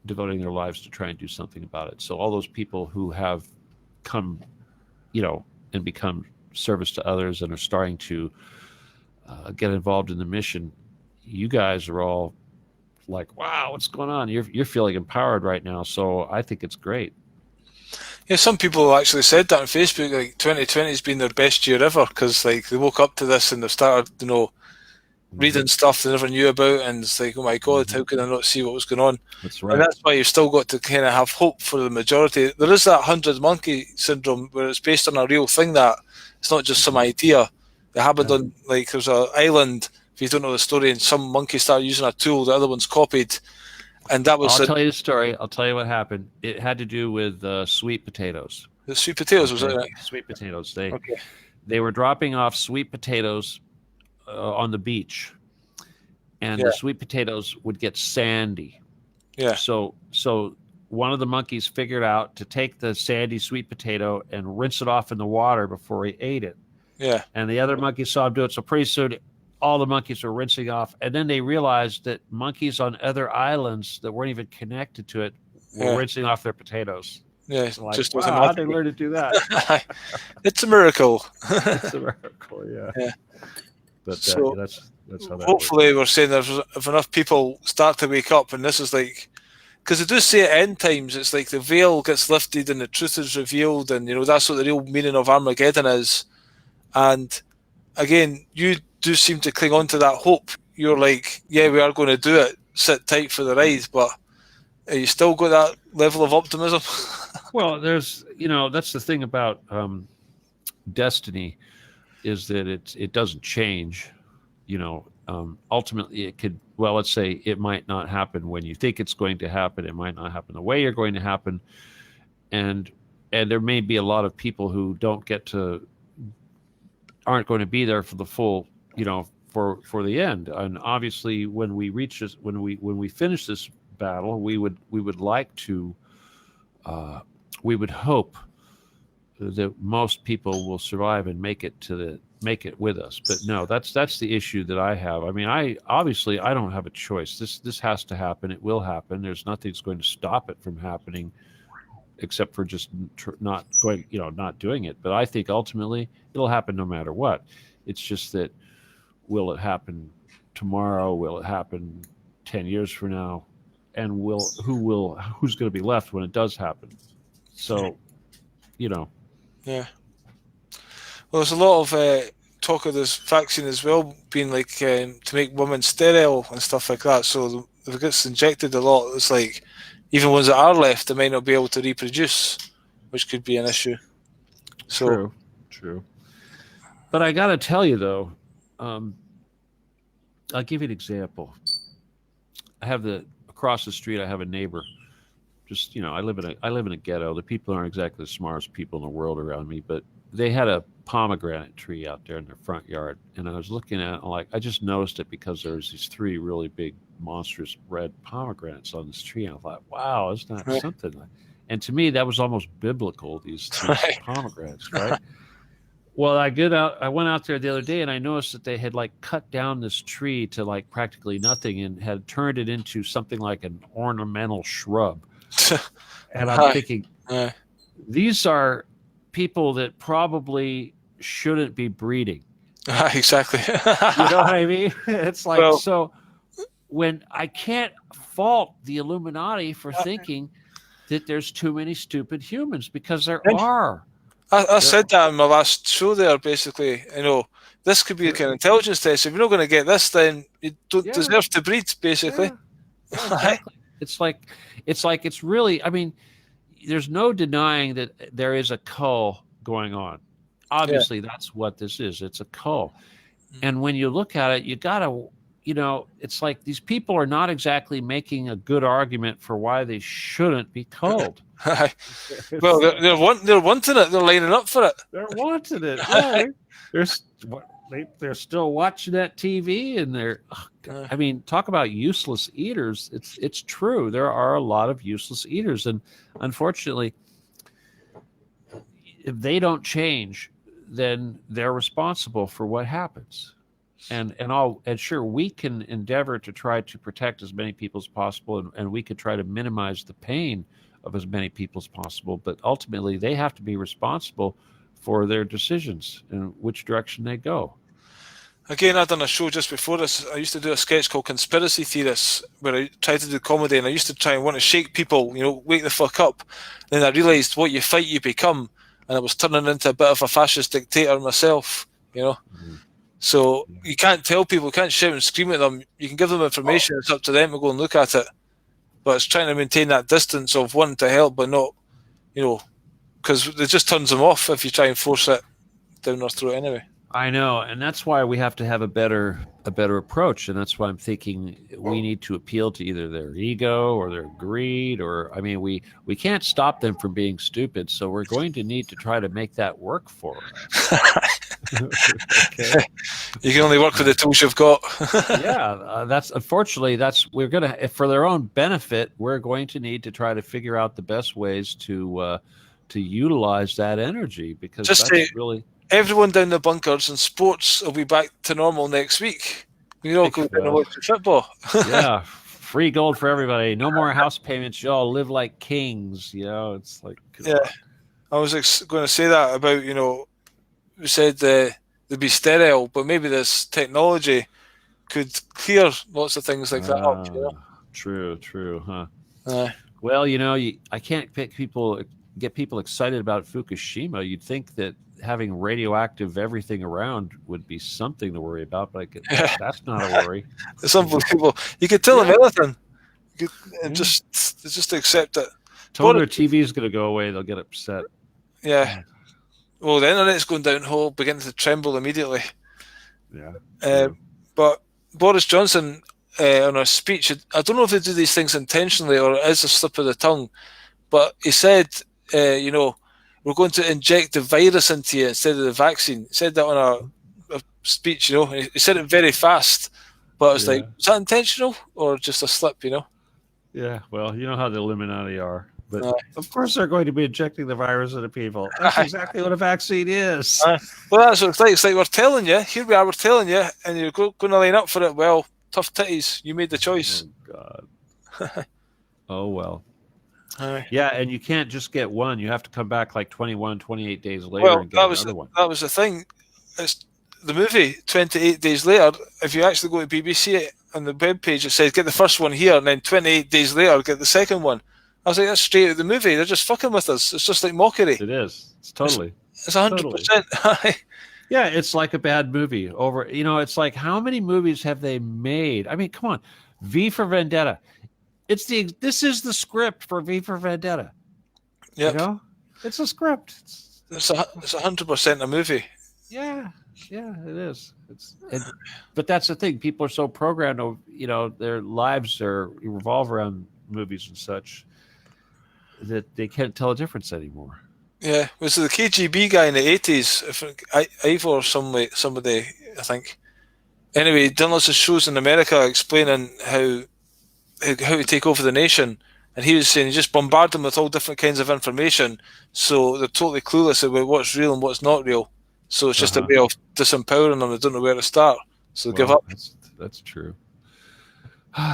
devoting their lives to try and do something about it. So all those people who have come, and become service to others and are starting to get involved in the mission, you guys are all like, wow, what's going on? You're feeling empowered right now. So I think it's great. Yeah, some people actually said that on Facebook, like 2020 has been their best year ever, because like they woke up to this and they've started, reading stuff they never knew about, and it's like, oh my God, how could I not see what was going on? That's right. And that's why you've still got to kind of have hope for the majority. There is that 100 monkey syndrome where it's based on a real thing, that it's not just some idea. It happened on, like, there's an island, if you don't know the story, and some monkey started using a tool the other one's copied, and that was... I'll tell you the story. I'll tell you what happened. It had to do with sweet potatoes. The sweet potatoes, was that right? Sweet potatoes. They were dropping off sweet potatoes on the beach, and the sweet potatoes would get sandy. Yeah. So one of the monkeys figured out to take the sandy sweet potato and rinse it off in the water before he ate it. Yeah. And the other monkeys saw him do it. So pretty soon, all the monkeys were rinsing off. And then they realized that monkeys on other islands that weren't even connected to it were rinsing off their potatoes. Yeah, like, just wow, how did they learn to do that? It's a miracle. It's a miracle, yeah. But so that's how that hopefully works. We're saying if enough people start to wake up, and this is like, because they do say at end times, it's like the veil gets lifted and the truth is revealed, and that's what the real meaning of Armageddon is. And again, you do seem to cling on to that hope. You're like, yeah, we are going to do it. Sit tight for the ride, but are you still got that level of optimism? Well, there's, that's the thing about destiny, is that it doesn't change. Ultimately, it could. Well, let's say it might not happen when you think it's going to happen. It might not happen the way you're going to happen, and there may be a lot of people who aren't going to be there for the full, for the end. And obviously, when we reach this, when we finish this battle, we would like to, we would hope that most people will survive and make it with us. But no, that's the issue that I have. I mean, I don't have a choice. This has to happen. It will happen. There's nothing's going to stop it from happening, except for just not going, not doing it. But I think ultimately it'll happen no matter what. It's just that, will it happen tomorrow? Will it happen 10 years from now? And who's going to be left when it does happen? So, Yeah. Well, there's a lot of talk of this vaccine as well being like to make women sterile and stuff like that. So if it gets injected a lot, it's like even ones that are left, they might not be able to reproduce, which could be an issue. So True. But I got to tell you though, I'll give you an example. Across the street, I have a neighbor. Just, I live in a ghetto. The people aren't exactly the smartest people in the world around me, but they had a pomegranate tree out there in their front yard. And I was looking at it, I just noticed it because there was these 3 really big, monstrous red pomegranates on this tree. And I thought, wow, isn't that something? And to me, that was almost biblical, these pomegranates, right? Well, I went out there the other day and I noticed that they had cut down this tree to practically nothing and had turned it into something like an ornamental shrub. And I'm thinking, these are people that probably shouldn't be breeding. Exactly. You know what I mean? It's so when I can't fault the Illuminati for thinking that there's too many stupid humans, because there are. I said that in my last show there, basically. This could be a kind of intelligence test. If you're not going to get this, then you don't deserve to breed, basically. Yeah, exactly. It's really, I mean, there's no denying that there is a cull going on. Obviously, that's what this is. It's a cull. And when you look at it, you got to, it's like these people are not exactly making a good argument for why they shouldn't be culled. Well, they're wanting it. They're lining up for it. They're wanting it. Yeah. They're still watching that TV, and I mean, talk about useless eaters. It's true. There are a lot of useless eaters, and unfortunately, if they don't change, then they're responsible for what happens. And sure, we can endeavor to try to protect as many people as possible, and we could try to minimize the pain of as many people as possible. But ultimately, they have to be responsible for their decisions and which direction they go. Again, I'd done a show just before this. I used to do a sketch called Conspiracy Theorists, where I tried to do comedy, and I used to try and want to shake people, wake the fuck up. Then I realised what you fight, you become, and I was turning into a bit of a fascist dictator myself, Mm-hmm. So you can't tell people, you can't shout and scream at them. You can give them information, it's up to them to go and look at it. But it's trying to maintain that distance of wanting to help, but not, because it just turns them off if you try and force it down their throat anyway. I know, and that's why we have to have a better approach, and that's why I'm thinking we need to appeal to either their ego or their greed, we can't stop them from being stupid, so we're going to need to try to make that work for them. Okay. You can only work with the tools you've got. We're gonna, for their own benefit, we're going to need to try to figure out the best ways to utilize that energy, because really. Everyone down the bunkers and sports will be back to normal next week. We all go down and watch the football. Yeah, free gold for everybody. No more house payments. Y'all live like kings. It's like. Yeah, I was going to say that about we said they'd be sterile, but maybe this technology could clear lots of things like that up. True, huh? Well, I can't get people excited about Fukushima. You'd think that having radioactive everything around would be something to worry about, but that's not a worry. It's unbelievable. You could tell them anything. Just accept it. Tell them their TV is going to go away, they'll get upset. Yeah. Well, the internet's going downhill, beginning to tremble immediately. Yeah. But Boris Johnson, on a speech, I don't know if they do these things intentionally or it is a slip of the tongue, but he said, we're going to inject the virus into you instead of the vaccine. He said that on a speech, He said it very fast, but it's like, is that intentional or just a slip, Yeah, well, you know how the Illuminati are. But Uh, of course, they're going to be injecting the virus into people. That's exactly what a vaccine is. well, that's what it's like. It's like we're telling you. Here we are. We're telling you, and you're going to line up for it. Well, tough titties. You made the choice. Oh God. Oh well. Aye. Yeah, and you can't just get one. You have to come back like 21, 28 days later Well, and get another one. that was the thing. It's the movie. 28 days later, if you actually go to BBC on the web page, it says get the first one here, and then 28 days later get the second one. I was like, that's straight out of the movie. They're just fucking with us. It's just like mockery. It is. It's totally. It's 100%. Yeah, it's like a bad movie. It's like how many movies have they made? I mean, come on, V for Vendetta. This is the script for V for Vendetta. Yeah, it's a script. It's 100% a movie. Yeah, it is. But that's the thing. People are so programmed. Their lives revolve around movies and such that they can't tell a difference anymore. Yeah, was the KGB guy in the 80s? Ivor or somebody, I think. Anyway, done lots of shows in America explaining how to take over the nation, and he was saying you just bombard them with all different kinds of information, so they're totally clueless about what's real and what's not real. So it's just a way of disempowering them. They don't know where to start, so they give up. That's true.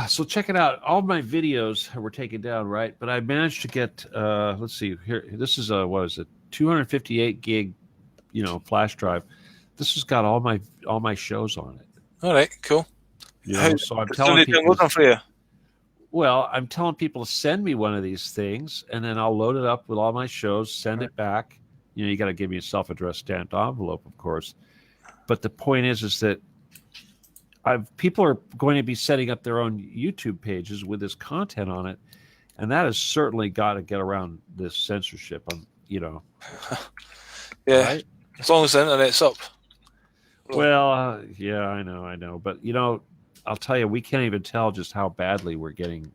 So check it out. All my videos were taken down, right? But I managed to get. Let's see here. This is what is it? 258 gig, flash drive. This has got all my shows on it. All right, cool. So I'm telling people. For you? Well, I'm telling people to send me one of these things, and then I'll load it up with all my shows, send it back. You got to give me a self-addressed stamped envelope, of course. But the point is that people are going to be setting up their own YouTube pages with this content on it, and that has certainly got to get around this censorship. Yeah, right? As long as the internet's up. Well, yeah, I know, but I'll tell you, we can't even tell just how badly we're getting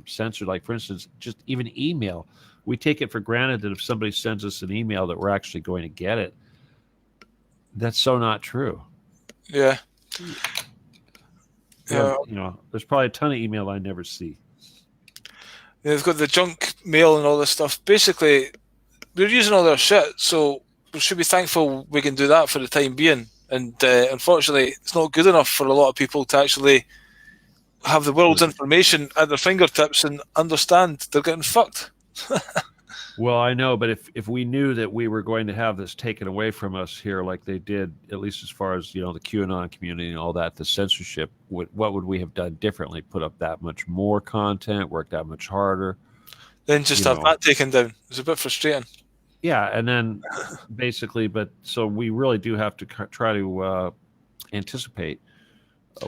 censored. Like, for instance, just even email. We take it for granted that if somebody sends us an email that we're actually going to get it. That's so not true. Yeah. Yeah. There's probably a ton of email I never see. Yeah, they've got the junk mail and all this stuff. Basically, we're using all their shit, so we should be thankful we can do that for the time being. And unfortunately, it's not good enough for a lot of people to actually have the world's information at their fingertips and understand they're getting fucked. Well, I know, but if we knew that we were going to have this taken away from us here, like they did, at least as far as the QAnon community and all that, the censorship, what would we have done differently? Put up that much more content, work that much harder, then just have that taken down. It's a bit frustrating. Yeah, and then basically, so we really do have to try to anticipate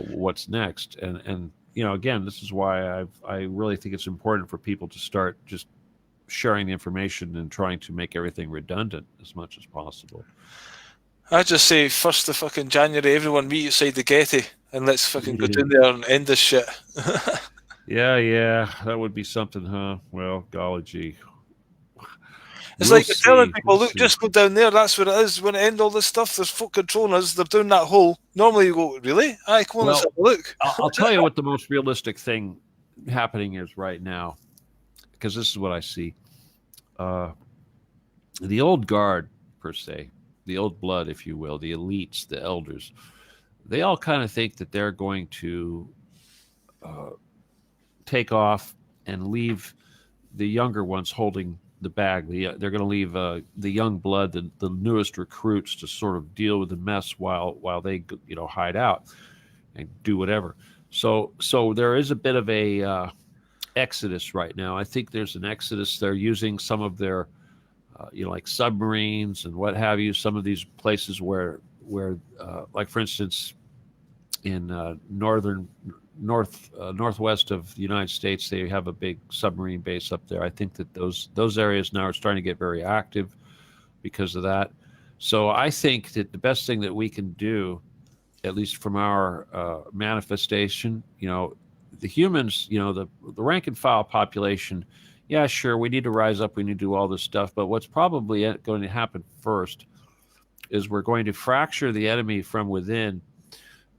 what's next, and again, this is why I really think it's important for people to start just sharing the information and trying to make everything redundant as much as possible. I just say 1st of fucking January, everyone meet outside the Getty and let's fucking go down there and end this shit. Yeah, that would be something, huh? Well, golly gee. It's like you're telling people, look, just go down there. That's where it is. When it end all this stuff, there's folk controlling us. They're down that hole. Normally you go, really? Aye, come on, let's have a look. I'll tell you what the most realistic thing happening is right now, because this is what I see. The old guard, per se, the old blood, if you will, the elites, the elders, they all kind of think that they're going to take off and leave the younger ones holding the bag. They're going to leave the young blood, the newest recruits, to sort of deal with the mess while they hide out and do whatever. So there is a bit of a exodus right now. I think there's an exodus. They're using some of their like submarines and what have you. Some of these places where like for instance in northwest of the United States, they have a big submarine base up there. I think that those areas now are starting to get very active because of that. So I think that the best thing that we can do, at least from our manifestation, the humans, the rank and file population, yeah, sure, we need to rise up, we need to do all this stuff, but what's probably going to happen first is we're going to fracture the enemy from within,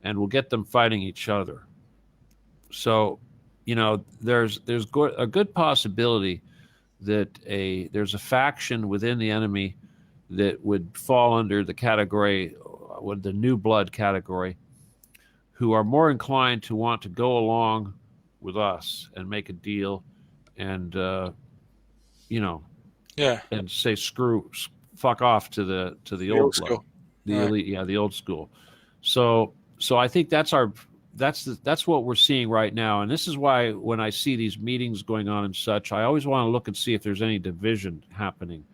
and we'll get them fighting each other. So, there's a good possibility that there's a faction within the enemy that would fall under the category, with the new blood category, who are more inclined to want to go along with us and make a deal, and Yeah. and say fuck off to the The old old blood, school. the Aye. elite, the old school. So I think that's what we're seeing right now, and this is why when I see these meetings going on and such, I always want to look and see if there's any division happening,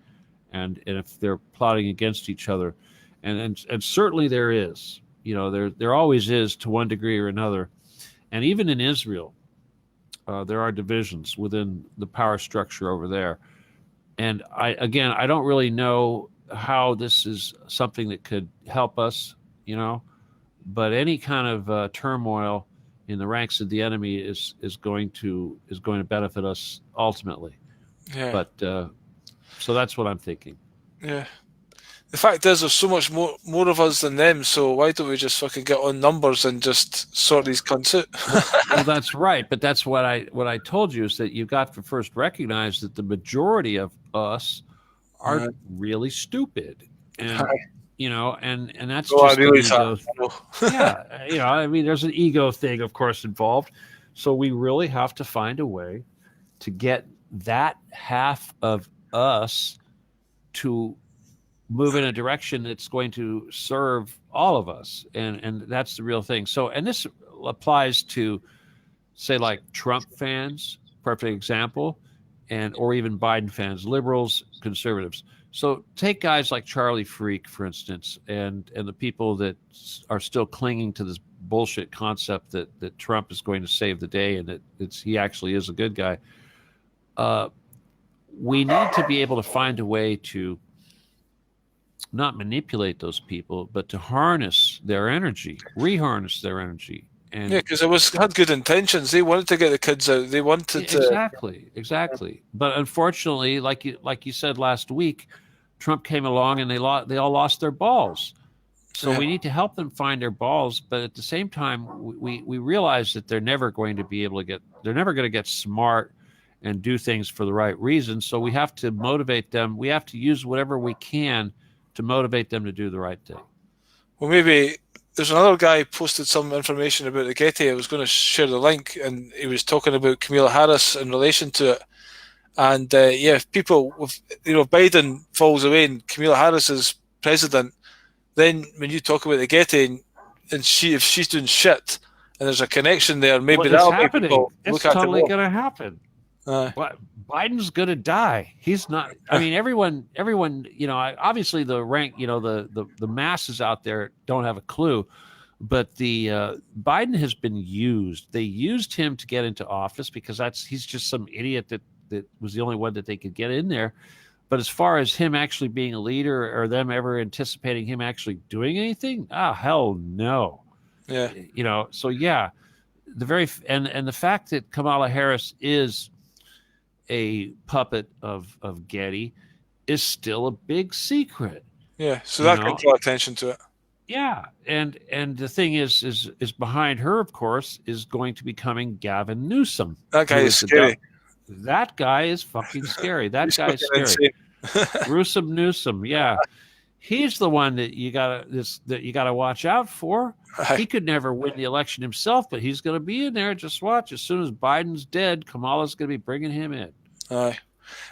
and if they're plotting against each other, and certainly there is. There always is, to one degree or another, and even in Israel, there are divisions within the power structure over there. And I don't really know how this is something that could help us, but any kind of turmoil in the ranks of the enemy is going to benefit us ultimately. Yeah. But so that's what I'm thinking. Yeah. The fact is, there's so much more of us than them, so why don't we just fucking get on numbers and just sort these cunts out? Well, that's right, but that's what I told you, is that you've got to first recognize that the majority of us are really stupid, and and that's just really ego. Yeah, I mean, there's an ego thing, of course, involved. So we really have to find a way to get that half of us to move in a direction that's going to serve all of us, and that's the real thing. So, and this applies to, say, like Trump fans, perfect example, or even Biden fans, liberals, conservatives. So take guys like Charlie Freak, for instance, and the people that are still clinging to this bullshit concept that Trump is going to save the day and that he actually is a good guy. We need to be able to find a way to not manipulate those people, but to harness their energy, reharness their energy. And because it had good intentions. They wanted to get the kids out. They wanted to exactly. But unfortunately, like you said last week, Trump came along and they all lost their balls. So we need to help them find their balls, but at the same time, we realize that they're never going to get smart and do things for the right reasons. So we have to motivate them. We have to use whatever we can to motivate them to do the right thing. Well, maybe there's another guy posted some information about the Getty. I was going to share the link, and he was talking about Kamala Harris in relation to it. And if people, if Biden falls away and Kamala Harris is president, then when you talk about the Getty and if she's doing shit and there's a connection there, maybe that'll make people look at it more. It's totally going to happen. But Biden's going to die. He's not. I mean, everyone. Obviously, the rank. The masses out there don't have a clue. But the Biden has been used. They used him to get into office because he's just some idiot that was the only one that they could get in there. But as far as him actually being a leader or them ever anticipating him actually doing anything, hell no. Yeah. So yeah, and the fact that Kamala Harris is a puppet of Getty is still a big secret. Yeah, so that can draw attention to it. Yeah, and the thing is behind her, of course, is going to be coming Gavin Newsom. That guy is scary. That guy is fucking scary. That guy is scary. Newsom, yeah. He's the one that you gotta watch out for. He could never win the election himself, but he's going to be in there. Just watch. As soon as Biden's dead, Kamala's going to be bringing him in. Aye,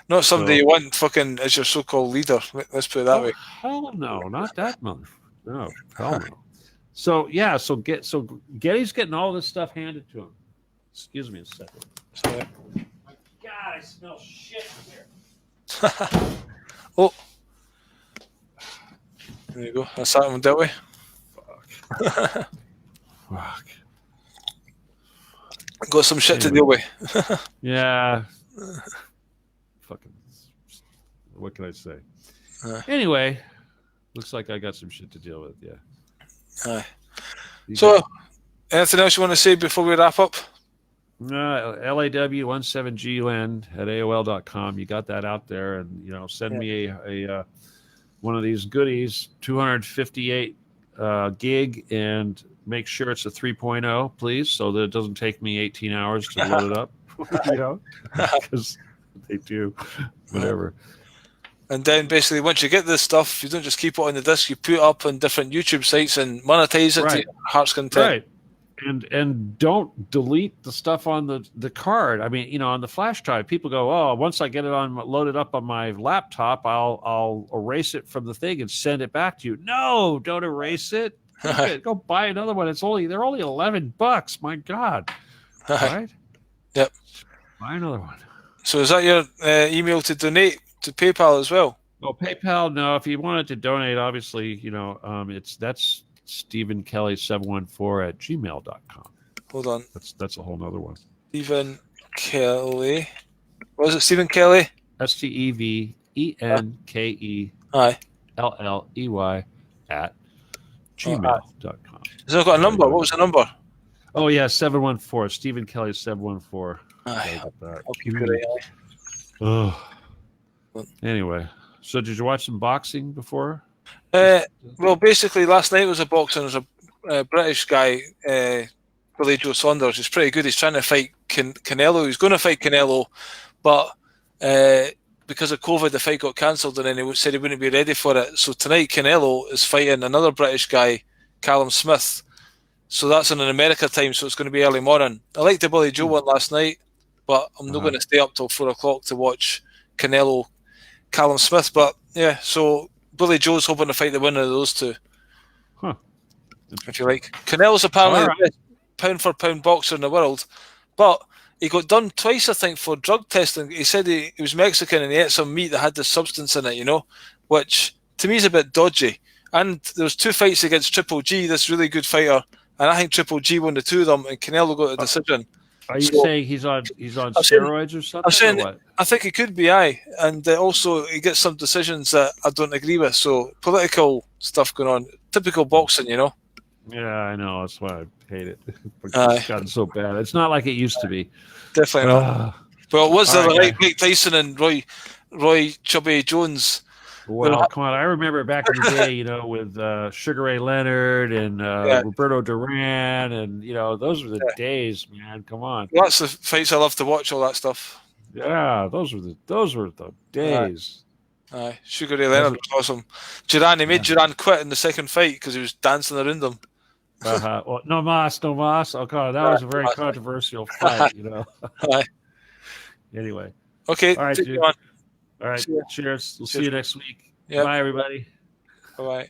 not somebody you want fucking as your so-called leader. Let's put it that way. Hell no, not that much. No, hell no. So yeah, so Getty's getting all this stuff handed to him. Excuse me a second. Sorry. My God, I smell shit here. Oh. There you go. That's that one dealt with. Fuck. Got some shit to deal with. Yeah. Fucking. What can I say? Anyway, looks like I got some shit to deal with. Yeah. So, anything else you want to say before we wrap up? LAW17GUN at AOL.com. You got that out there, and send me a one of these goodies, 258 gig, and make sure it's a 3.0, please, so that it doesn't take me 18 hours to load it up. Because They do. Whatever. And then basically, once you get this stuff, you don't just keep it on the disc. You put it up on different YouTube sites and monetize it to Right. your heart's content. Right. And don't delete the stuff on the card. I mean, on the flash drive, people go, oh, once I get it loaded up on my laptop, I'll erase it from the thing and send it back to you. No, don't erase it. Go buy another one. They're only $11. My God. Right? Yep. Buy another one. So is that your email to donate to PayPal as well? Oh, PayPal. No, if you wanted to donate, obviously, that's Steven Kelley 714@gmail.com. Hold on. That's a whole nother one. Steven Kelley. What is it? Steven Kelley? StevenKelley @gmail.com. Has it got a number? What was the number? Oh yeah, 714. Steven Kelley 714. I'll keep it. Oh. Anyway, so did you watch some boxing before? Well, basically, last night was a boxing. There's a British guy, Billy Joe Saunders. He's pretty good. He's trying to fight Canelo. He's going to fight Canelo, but because of COVID, the fight got cancelled, and then he said he wouldn't be ready for it. So tonight, Canelo is fighting another British guy, Callum Smith. So that's in America time, so it's going to be early morning. I liked the Billy Joe one last night, but I'm not going to stay up till 4 o'clock to watch Canelo, Callum Smith. But yeah, so Billy Joe's hoping to fight the winner of those two. Huh. If you like. Canelo's apparently the best pound-for-pound boxer in the world, but he got done twice, I think, for drug testing. He said he was Mexican and he ate some meat that had this substance in it, which to me is a bit dodgy. And there was 2 fights against Triple G, this really good fighter, and I think Triple G won the 2 of them, and Canelo got a decision. Are you saying he's on steroids or something? I'm saying, or what? I think he could be, aye. And also he gets some decisions that I don't agree with. So political stuff going on. Typical boxing, Yeah, I know. That's why I hate it. It's gotten so bad. It's not like it used to be. Definitely not. Well, it was the like Mike Tyson and Roy Chubby Jones. Well, come on. I remember back in the day, with Sugar Ray Leonard and Roberto Duran, and those were the days, man. Come on. Well, that's the fights I love to watch. All that stuff. Yeah, those were the days. Aye, Sugar Ray Leonard was awesome. Duran, he made Duran quit in the second fight because he was dancing around them. Well, no mas. Oh God, that was a very controversial fight. Aye. Anyway. Okay. All right, dude. All right. Cheers. We'll see you next week. Yep. Bye, everybody. Bye-bye.